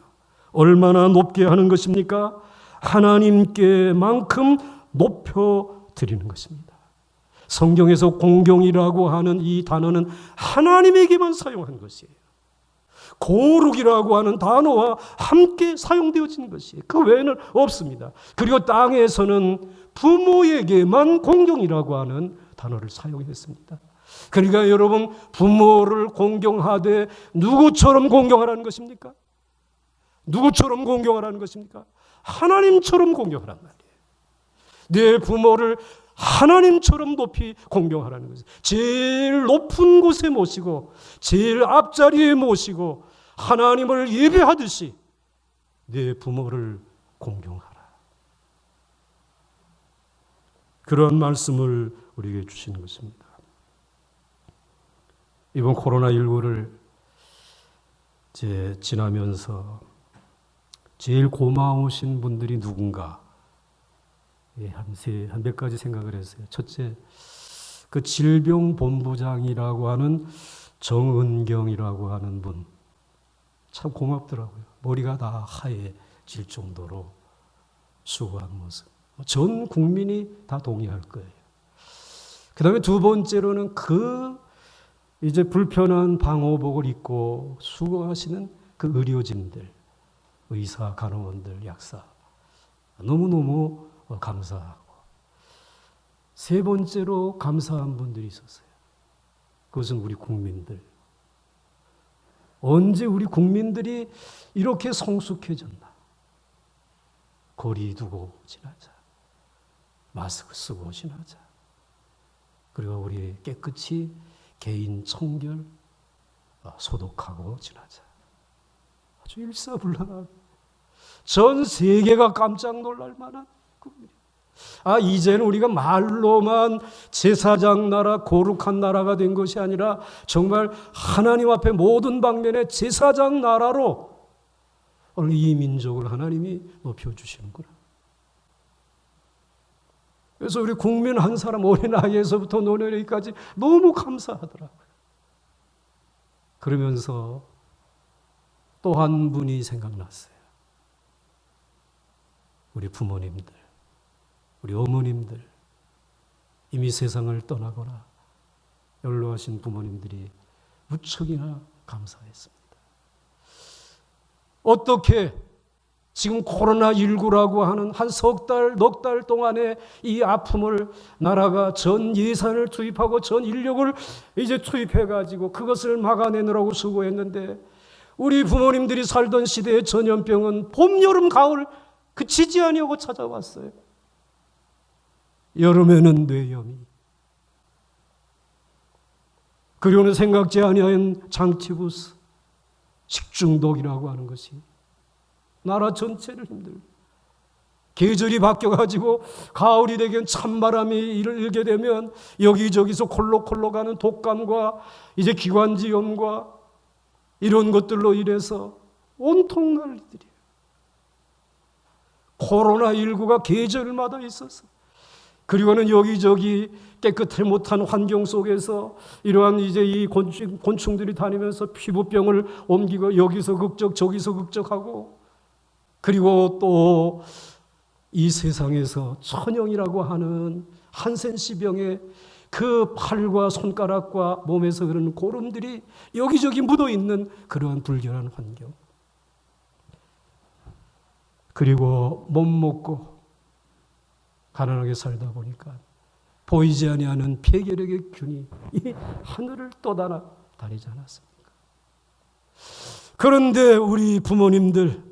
얼마나 높게 하는 것입니까? 하나님께만큼 높여드리는 것입니다. 성경에서 공경이라고 하는 이 단어는 하나님에게만 사용한 것이에요. 거룩이라고 하는 단어와 함께 사용되어지는 것이에요. 그 외에는 없습니다. 그리고 땅에서는 부모에게만 공경이라고 하는 단어를 사용했습니다. 그러니까 여러분, 부모를 공경하되 누구처럼 공경하라는 것입니까? 누구처럼 공경하라는 것입니까? 하나님처럼 공경하란 말이에요. 내 부모를 하나님처럼 높이 공경하라는 것이에요. 제일 높은 곳에 모시고 제일 앞자리에 모시고 하나님을 예배하듯이 내 부모를 공경하라. 그런 말씀을 우리에게 주시는 것입니다. 이번 코로나19를 지나면서 제일 고마우신 분들이 누군가 한 몇 가지 생각을 했어요. 첫째, 그 질병본부장이라고 하는 정은경이라고 하는 분, 참 고맙더라고요. 머리가 다 하얘질 정도로 수고한 모습. 전 국민이 다 동의할 거예요. 그 다음에 두 번째로는 이제 불편한 방호복을 입고 수고하시는 그 의료진들, 의사, 간호원들, 약사, 너무너무 감사하고, 세 번째로 감사한 분들이 있었어요. 그것은 우리 국민들. 언제 우리 국민들이 이렇게 성숙해졌나? 거리 두고 지나자. 마스크 쓰고 지나자. 그리고 우리 깨끗이 개인 청결 소독하고 지나자. 아주 일사불란한, 전 세계가 깜짝 놀랄 만한 국민. 이제는 우리가 말로만 제사장 나라, 거룩한 나라가 된 것이 아니라 정말 하나님 앞에 모든 방면에 제사장 나라로 오늘 이 민족을 하나님이 높여주시는구나. 그래서 우리 국민 한 사람 어린아이에서부터 노년에까지 너무 감사하더라고요. 그러면서 또 한 분이 생각났어요. 우리 부모님들, 우리 어머님들, 이미 세상을 떠나거나 연로하신 부모님들이 무척이나 감사했습니다. 어떻게 지금 코로나19라고 하는 한 석 달, 넉 달 동안의 이 아픔을 나라가 전 예산을 투입하고 전 인력을 이제 투입해가지고 그것을 막아내느라고 수고했는데, 우리 부모님들이 살던 시대의 전염병은 봄, 여름, 가을 그치지 아니하고 찾아왔어요. 여름에는 뇌염이, 그리고는 생각지 아니한 장티부스, 식중독이라고 하는 것이 나라 전체를 힘들고, 계절이 바뀌어가지고 가을이 되면 찬바람이 일게 되면 여기저기서 콜록콜록 하는 독감과 이제 기관지염과 이런 것들로 인해서 온통 난리들이에요. 코로나19가 계절마다 있어서, 그리고는 여기저기 깨끗해 못한 환경 속에서 이러한 이제 이 곤충들이 다니면서 피부병을 옮기고 여기서 극적 저기서 극적하고, 그리고 또 이 세상에서 천형이라고 하는 한센시병의 그 팔과 손가락과 몸에서 흐르는 고름들이 여기저기 묻어있는 그러한 불결한 환경, 그리고 못 먹고 가난하게 살다 보니까 보이지 아니하는 폐결핵의 균이 이 하늘을 떠다나 다니지 않았습니까? 그런데 우리 부모님들,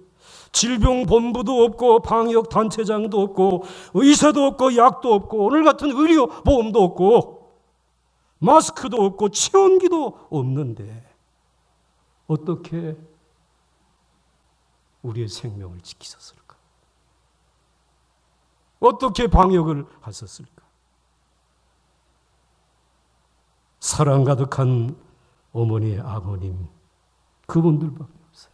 질병본부도 없고 방역단체장도 없고 의사도 없고 약도 없고 오늘 같은 의료보험도 없고 마스크도 없고 체온기도 없는데 어떻게 우리의 생명을 지키셨을까? 어떻게 방역을 하셨을까? 사랑 가득한 어머니, 아버님, 그분들밖에 없어요.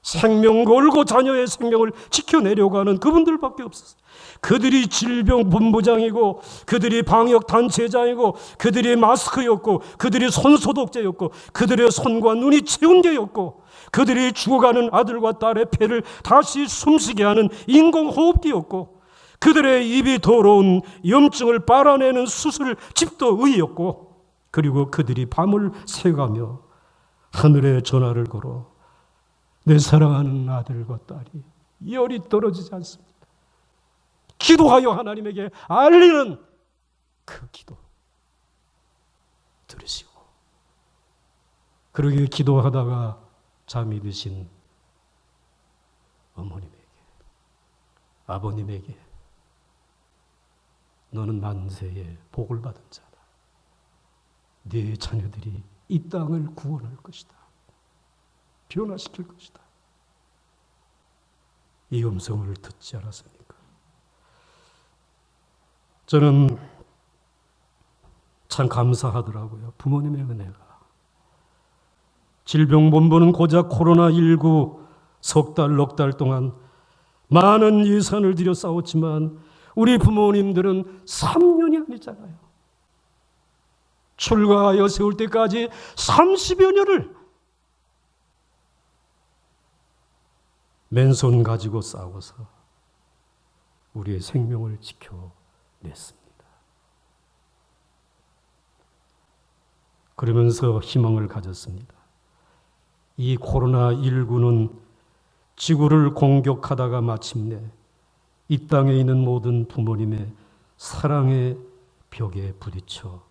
생명 걸고 자녀의 생명을 지켜내려고 하는 그분들밖에 없었어요. 그들이 질병본부장이고, 그들이 방역단체장이고, 그들이 마스크였고, 그들이 손소독제였고, 그들의 손과 눈이 체온계였고, 그들이 죽어가는 아들과 딸의 폐를 다시 숨쉬게 하는 인공호흡기였고, 그들의 입이 더러운 염증을 빨아내는 수술 집도의였고, 그리고 그들이 밤을 새가며 하늘에 전화를 걸어 내 사랑하는 아들과 딸이 열이 떨어지지 않습니다, 기도하여 하나님에게 알리는 그 기도 들으시고, 그러게 기도하다가 잠이 드신 어머님에게, 아버님에게 너는 만세에 복을 받은 자다. 네 자녀들이 이 땅을 구원할 것이다. 변화시킬 것이다. 이 음성을 듣지 않았습니까? 저는 참 감사하더라고요. 부모님의 은혜가. 질병본부는 고작 코로나19 석 달, 넉 달 동안 많은 예산을 들여 싸웠지만 우리 부모님들은 3년이 아니잖아요. 출가하여 세울 때까지 30여 년을 맨손 가지고 싸워서 우리의 생명을 지켜냈습니다. 그러면서 희망을 가졌습니다. 이 코로나19는 지구를 공격하다가 마침내 이 땅에 있는 모든 부모님의 사랑의 벽에 부딪혀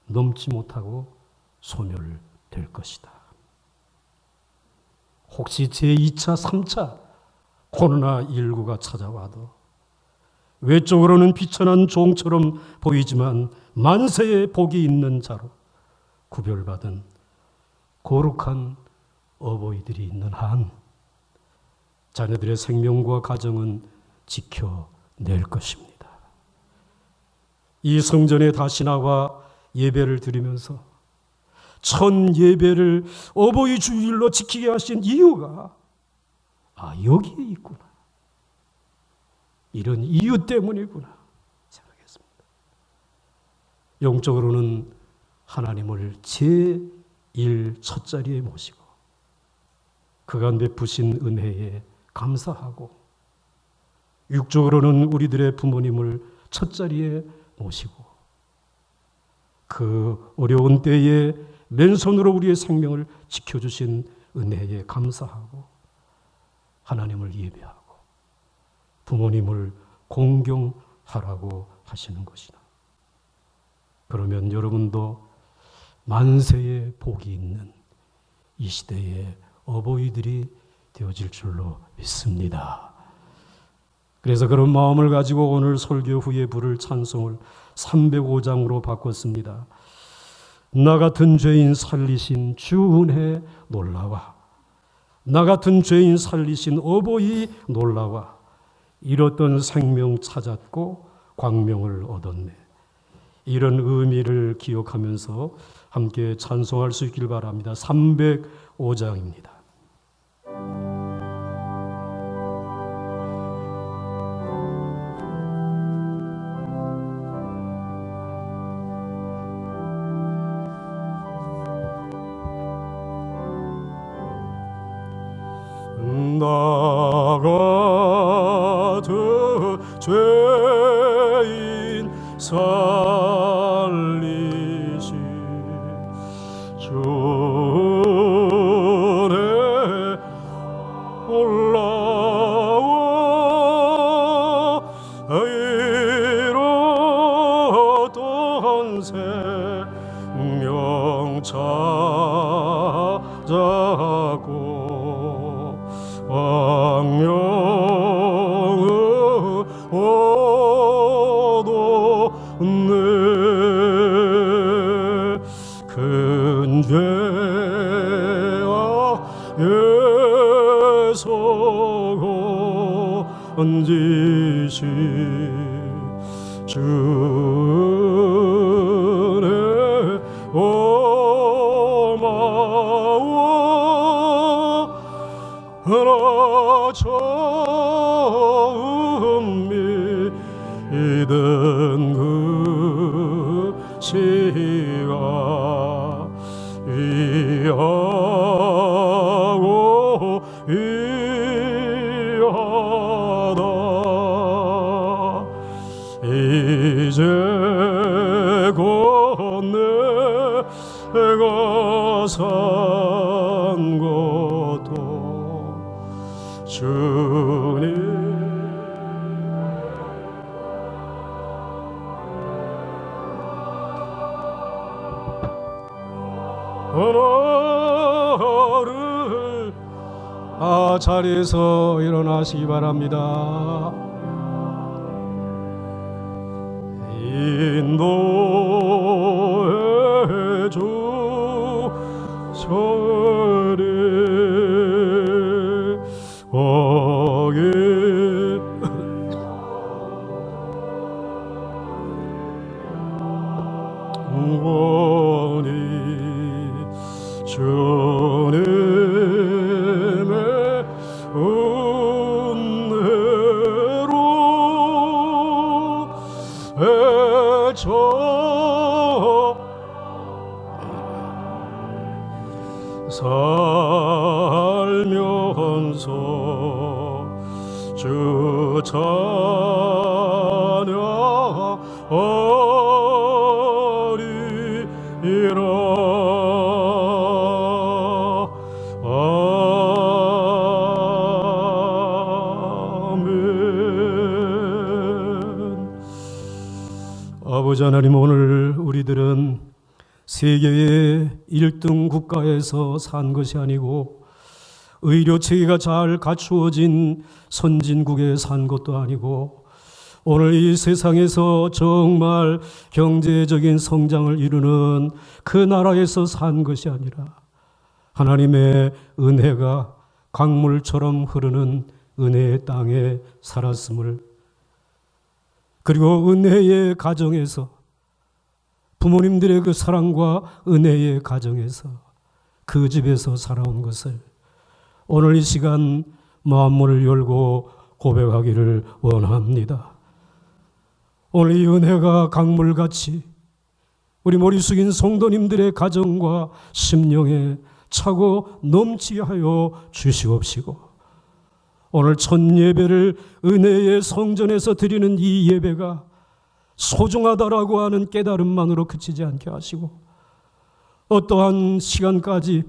넘지 못하고 소멸될 것이다. 혹시 제2차, 3차 코로나19가 찾아와도 외적으로는 비천한 종처럼 보이지만 만세의 복이 있는 자로 구별받은 거룩한 어버이들이 있는 한 자녀들의 생명과 가정은 지켜낼 것입니다. 이 성전에 다시 나와 예배를 드리면서 첫 예배를 어버이 주일로 지키게 하신 이유가 여기에 있구나, 이런 이유 때문이구나 생각했습니다. 영적으로는 하나님을 제1 첫 자리에 모시고 그간 베푸신 은혜에 감사하고, 육적으로는 우리들의 부모님을 첫 자리에 모시고 그 어려운 때에 맨손으로 우리의 생명을 지켜주신 은혜에 감사하고 하나님을 예배하고 부모님을 공경하라고 하시는 것이다. 그러면 여러분도 만세의 복이 있는 이 시대의 어버이들이 되어질 줄로 믿습니다. 그래서 그런 마음을 가지고 오늘 설교 후에 부를 찬송을 305장으로 바꿨습니다. 나 같은 죄인 살리신 주 은혜 놀라와, 나 같은 죄인 살리신 어버이 놀라와, 잃었던 생명 찾았고 광명을 얻었네. 이런 의미를 기억하면서 함께 찬송할 수 있길 바랍니다. 305장입니다. 나 같은 죄인 살리신 주 은혜 올라와, 잃었던 생명 찾았고 광명을 얻었네. 큰 죄와 예서 건지신 주 은혜 고마워. 나 처음 믿은 그 시가 이하고 이하다. 이제 곧 내가 산 것도 주님 오늘을 자리에서 일어나시기 바랍니다. 인도해 주 저리 원히 주님의 은혜로 애쳐 살면서 주 찬양하리라. 아버지 하나님, 오늘 우리들은 세계의 1등 국가에서 산 것이 아니고 의료체계가 잘 갖추어진 선진국에 산 것도 아니고 오늘 이 세상에서 정말 경제적인 성장을 이루는 그 나라에서 산 것이 아니라 하나님의 은혜가 강물처럼 흐르는 은혜의 땅에 살았음을, 그리고 은혜의 가정에서 부모님들의 그 사랑과 은혜의 가정에서 그 집에서 살아온 것을 오늘 이 시간 마음문을 열고 고백하기를 원합니다. 오늘 이 은혜가 강물같이 우리 머리 숙인 성도님들의 가정과 심령에 차고 넘치게 하여 주시옵시고, 오늘 첫 예배를 은혜의 성전에서 드리는 이 예배가 소중하다라고 하는 깨달음만으로 그치지 않게 하시고, 어떠한 시간까지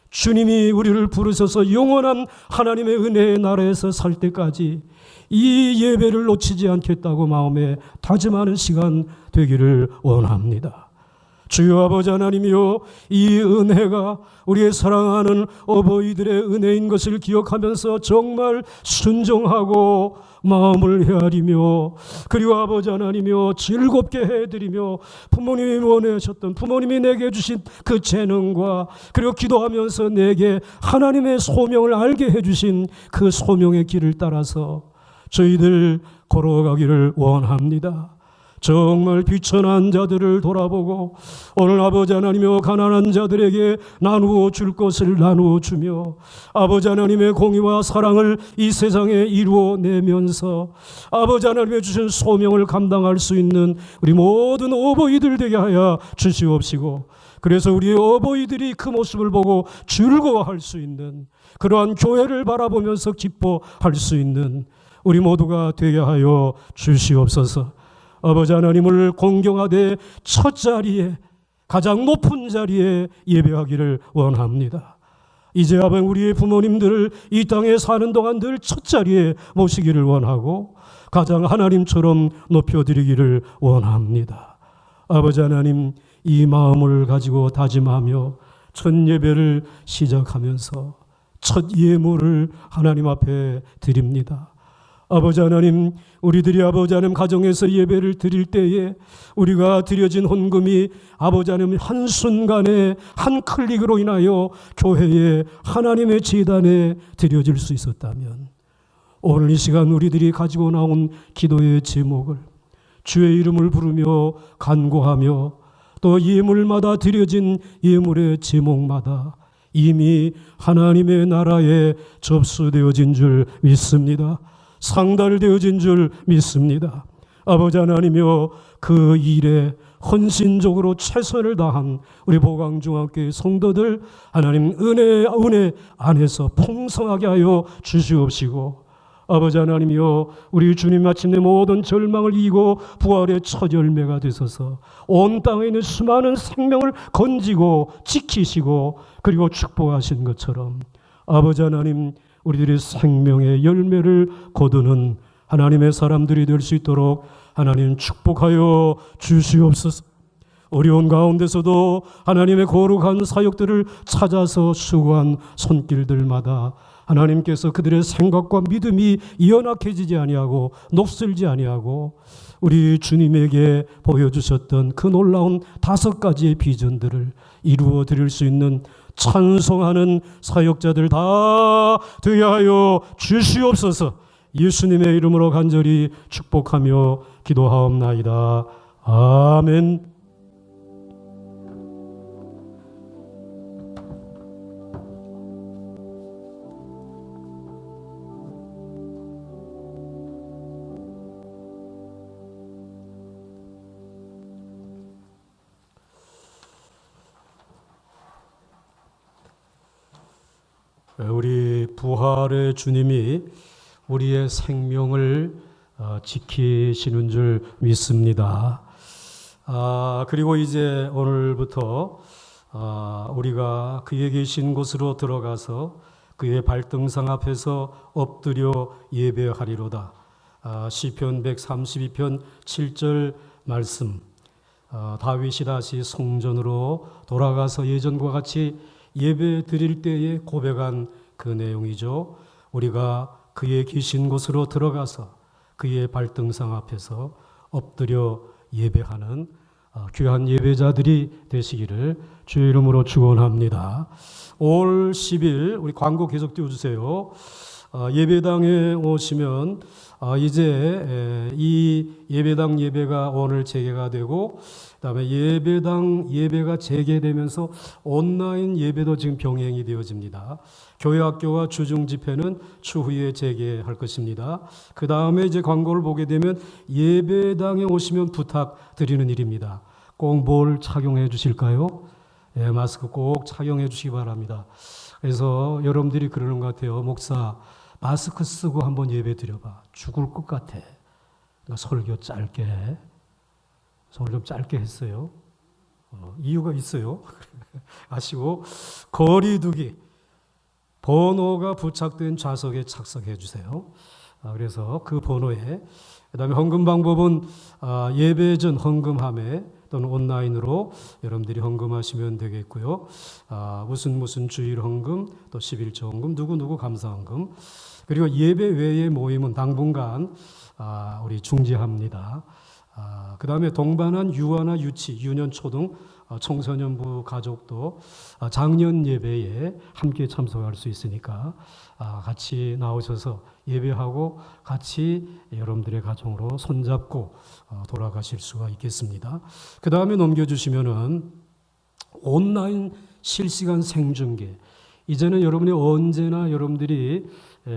주님이 우리를 부르셔서 영원한 하나님의 은혜의 나라에서 살 때까지 이 예배를 놓치지 않겠다고 마음에 다짐하는 시간 되기를 원합니다. 주여 아버지 하나님이여, 이 은혜가 우리의 사랑하는 어버이들의 은혜인 것을 기억하면서 정말 순종하고 마음을 헤아리며, 그리고 아버지 하나님이여 즐겁게 해드리며, 부모님이 원하셨던, 부모님이 내게 주신 그 재능과, 그리고 기도하면서 내게 하나님의 소명을 알게 해주신 그 소명의 길을 따라서 저희들 걸어가기를 원합니다. 정말 비천한 자들을 돌아보고 오늘 아버지 하나님이여, 가난한 자들에게 나누어 줄 것을 나누어 주며, 아버지 하나님의 공의와 사랑을 이 세상에 이루어 내면서 아버지 하나님의 주신 소명을 감당할 수 있는 우리 모든 어버이들 되게 하여 주시옵시고, 그래서 우리 어버이들이 그 모습을 보고 즐거워할 수 있는, 그러한 교회를 바라보면서 기뻐할 수 있는 우리 모두가 되게 하여 주시옵소서. 아버지 하나님을 공경하되 첫 자리에, 가장 높은 자리에 예배하기를 원합니다. 이제 아버지 우리의 부모님들을 이 땅에 사는 동안 늘 첫 자리에 모시기를 원하고 가장 하나님처럼 높여드리기를 원합니다. 아버지 하나님, 이 마음을 가지고 다짐하며 첫 예배를 시작하면서 첫 예물을 하나님 앞에 드립니다. 아버지 하나님, 우리들이 아버지 하나님 가정에서 예배를 드릴 때에 우리가 드려진 헌금이 아버지 하나님 한순간에 한 클릭으로 인하여 교회에, 하나님의 제단에 드려질 수 있었다면, 오늘 이 시간 우리들이 가지고 나온 기도의 제목을 주의 이름을 부르며 간구하며 또 예물마다 드려진 예물의 제목마다 이미 하나님의 나라에 접수되어진 줄 믿습니다. 상달되어진 줄 믿습니다. 아버지 하나님이여, 그 일에 헌신적으로 최선을 다한 우리 보강중학교의 성도들 하나님 은혜 안에서 풍성하게 하여 주시옵시고, 아버지 하나님이여, 우리 주님 마침내 모든 절망을 이기고 부활의 첫 열매가 되소서 온 땅에 있는 수많은 생명을 건지고 지키시고 그리고 축복하신 것처럼 아버지 하나님, 우리들의 생명의 열매를 거두는 하나님의 사람들이 될 수 있도록 하나님 축복하여 주시옵소서. 어려운 가운데서도 하나님의 거룩한 사역들을 찾아서 수고한 손길들마다 하나님께서 그들의 생각과 믿음이 연약해지지 아니하고 녹슬지 아니하고 우리 주님에게 보여주셨던 그 놀라운 5가지의 비전들을 이루어 드릴 수 있는 찬송하는 사역자들 다 되게 하여 주시옵소서. 예수님의 이름으로 간절히 축복하며 기도하옵나이다. 아멘. 우리 부활의 주님이 우리의 생명을 지키시는 줄 믿습니다. 그리고 이제 오늘부터 우리가 그에 계신 곳으로 들어가서 그의 발등상 앞에서 엎드려 예배하리로다. 시편 132편 7절 말씀, 다윗이 다시 성전으로 돌아가서 예전과 같이 예배 드릴 때에 고백한 그 내용이죠. 우리가 그의 계신 곳으로 들어가서 그의 발등상 앞에서 엎드려 예배하는 귀한 예배자들이 되시기를 주의 이름으로 축원합니다. 5월 10일 우리 광고 계속 띄워주세요. 예배당에 오시면 이제 이 예배당 예배가 오늘 재개가 되고 그다음에 예배당 예배가 재개되면서 온라인 예배도 지금 병행이 되어집니다. 교회학교와 주중 집회는 추후에 재개할 것입니다. 그 다음에 이제 광고를 보게 되면 예배당에 오시면 부탁드리는 일입니다. 꼭 뭘 착용해 주실까요? 예, 마스크 꼭 착용해 주시기 바랍니다. 그래서 여러분들이 그러는 것 같아요. 목사, 마스크 쓰고 한번 예배 드려봐. 죽을 것 같아. 그러니까 설교 좀 짧게 했어요. 이유가 있어요. 아시고 거리두기, 번호가 부착된 좌석에 착석해 주세요. 그래서 그 번호에, 그 다음에 헌금 방법은 예배 전 헌금함에 또는 온라인으로 여러분들이 헌금하시면 되겠고요. 무슨 주일 헌금, 또 11조 헌금, 누구 감사 헌금, 그리고 예배 외의 모임은 당분간 우리 중지합니다. 그 다음에 동반한 유아나 유치, 유년 초등 청소년부 가족도 작년 예배에 함께 참석할 수 있으니까 같이 나오셔서 예배하고 같이 여러분들의 가정으로 손잡고 돌아가실 수가 있겠습니다. 그 다음에 넘겨주시면은 온라인 실시간 생중계. 이제는 여러분이 언제나 여러분들이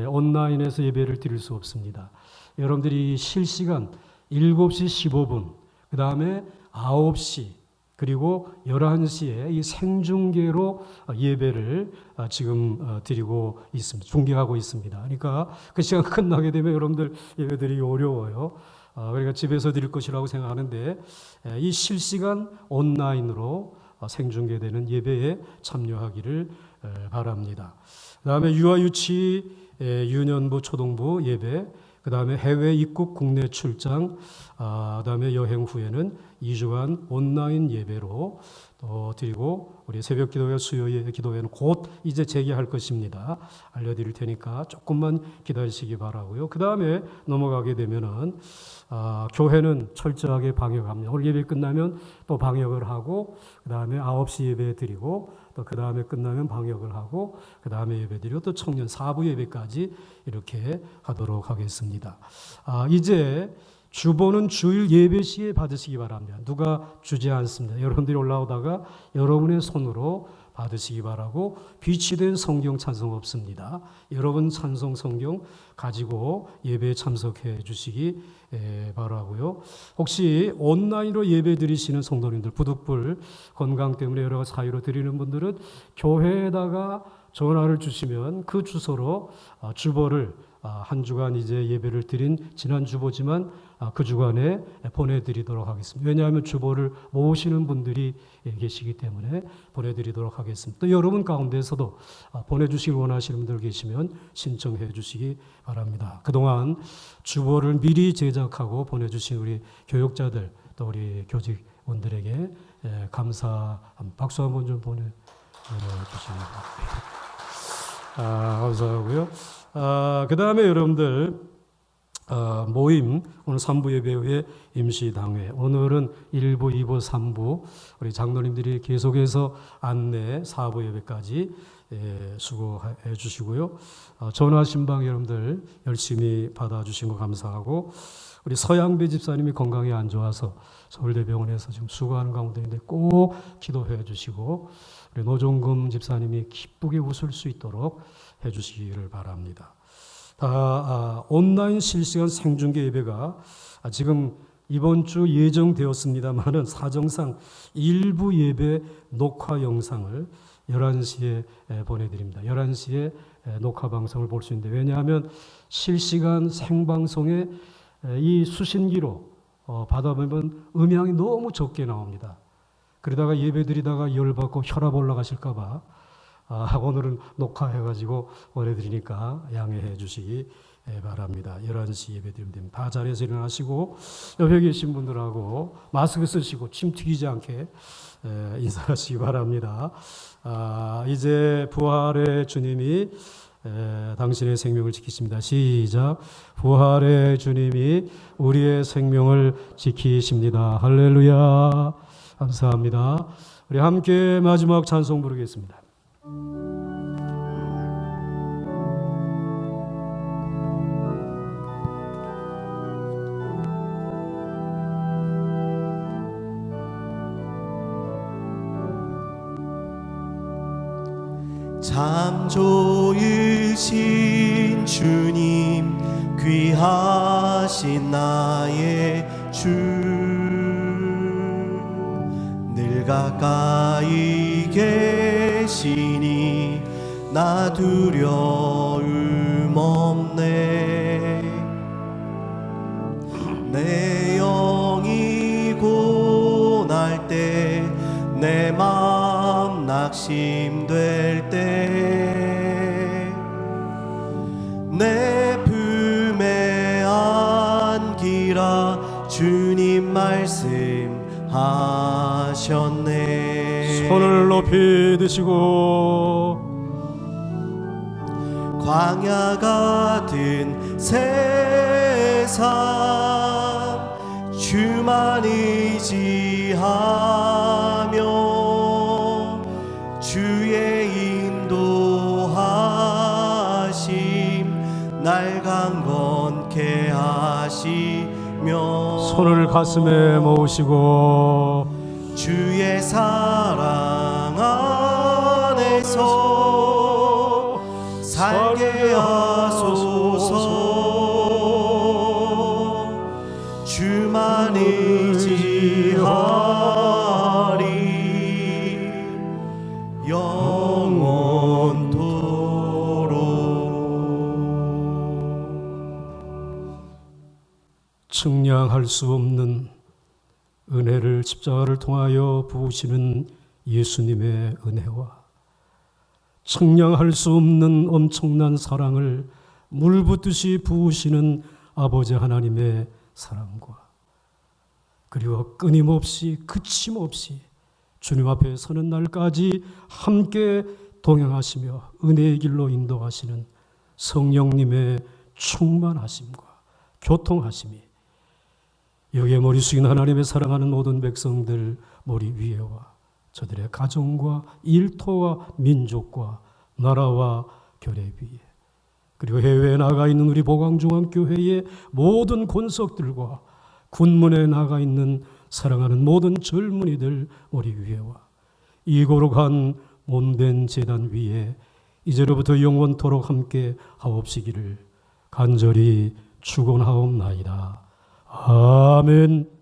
온라인에서 예배를 드릴 수 없습니다. 여러분들이 실시간 7시 15분, 그 다음에 9시, 그리고 11시에 이 생중계로 예배를 지금 드리고 있습니다. 중계하고 있습니다. 그러니까 그 시간 끝나게 되면 여러분들 예배 드리기 어려워요. 그러니까 집에서 드릴 것이라고 생각하는데 이 실시간 온라인으로 생중계되는 예배에 참여하기를 바랍니다. 그 다음에 유아 유치 유년부 초등부 예배, 그 다음에 해외 입국 국내 출장, 그 다음에 여행 후에는 2주간 온라인 예배로 또 드리고, 우리 새벽 기도회 수요일 기도회는 곧 이제 재개할 것입니다. 알려드릴 테니까 조금만 기다리시기 바라고요. 그 다음에 넘어가게 되면은 교회는 철저하게 방역합니다. 오늘 예배 끝나면 또 방역을 하고, 그 다음에 9시 예배 드리고, 또 그 다음에 끝나면 방역을 하고, 그 다음에 예배 드리고, 또 청년 4부 예배까지 이렇게 하도록 하겠습니다. 이제 주보는 주일 예배 시에 받으시기 바랍니다. 누가 주지 않습니다. 여러분들이 올라오다가 여러분의 손으로 받으시기 바라고, 비치된 성경 찬송 없습니다. 여러분 찬송 성경 가지고 예배에 참석해 주시기 바라고요. 혹시 온라인으로 예배 드리시는 성도님들, 부득불 건강 때문에 여러 가지 사유로 드리는 분들은 교회에다가 전화를 주시면 그 주소로 주보를 한 주간 이제 예배를 드린 지난 주보지만 그 주간에 보내드리도록 하겠습니다. 왜냐하면 주보를 모으시는 분들이 계시기 때문에 보내드리도록 하겠습니다. 또 여러분 가운데서도 보내주시길 원하시는 분들 계시면 신청해 주시기 바랍니다. 그동안 주보를 미리 제작하고 보내주신 우리 교육자들, 또 우리 교직원들에게 감사, 박수 한번 좀 보내주시기 바랍니다. 감사하고요. 그 다음에 여러분들 모임, 오늘 3부 예배 후에 임시당회, 오늘은 1부, 2부, 3부 우리 장로님들이 계속해서 안내 4부 예배까지 수고해 주시고요. 전화 신방 여러분들 열심히 받아주신 거 감사하고, 우리 서양배 집사님이 건강이 안 좋아서 서울대병원에서 지금 수고하는 가운데인데 꼭 기도해 주시고, 우리 노종금 집사님이 기쁘게 웃을 수 있도록 해 주시기를 바랍니다. 온라인 실시간 생중계 예배가 지금 이번 주 예정되었습니다만은 사정상 일부 예배 녹화 영상을 11시에 보내드립니다. 11시에 녹화 방송을 볼 수 있는데, 왜냐하면 실시간 생방송에 이 수신기로 받아보면 음향이 너무 적게 나옵니다. 그러다가 예배 드리다가 열받고 혈압 올라가실까봐 오늘은 녹화해가지고 보내드리니까 양해해 주시기 바랍니다. 11시 예배 드리면 됩니다. 다 자리에서 일어나시고 옆에 계신 분들하고 마스크 쓰시고 침 튀기지 않게 인사하시기 바랍니다. 이제 부활의 주님이 당신의 생명을 지키십니다. 시작. 부활의 주님이 우리의 생명을 지키십니다. 할렐루야. 감사합니다. 우리 함께 마지막 찬송 부르겠습니다. 참 좋으신 주님, 귀하신 나의 주, 늘 가까이 계시니 나 두려움 없네. 내 영이 고날 때, 내 마음 낙심될 때, 내 품에 안기라 주님 말씀하시네. 하셨네. 손을 높이 드시고 광야 같은 세상 주만 의지하며 주의 인도하심 날 강건케 하시며 손을 가슴에 모으시고 주의 사랑 안에서 살게 하소서. 주만 의지하리 영원토록. 측량할 수 없는 은혜를 십자가를 통하여 부으시는 예수님의 은혜와 측량할 수 없는 엄청난 사랑을 물 붓듯이 부으시는 아버지 하나님의 사랑과 그리고 끊임없이 그침없이 주님 앞에 서는 날까지 함께 동행하시며 은혜의 길로 인도하시는 성령님의 충만하심과 교통하심이 여기에 머리 숙인 하나님의 사랑하는 모든 백성들 머리 위에와 저들의 가정과 일터와 민족과 나라와 교회 위에 그리고 해외에 나가 있는 우리 보광중앙교회의 모든 권석들과 군문에 나가 있는 사랑하는 모든 젊은이들 머리 위에와 이 거룩한 몸된 제단 위에 이제로부터 영원토록 함께 하옵시기를 간절히 축원하옵나이다. 아멘.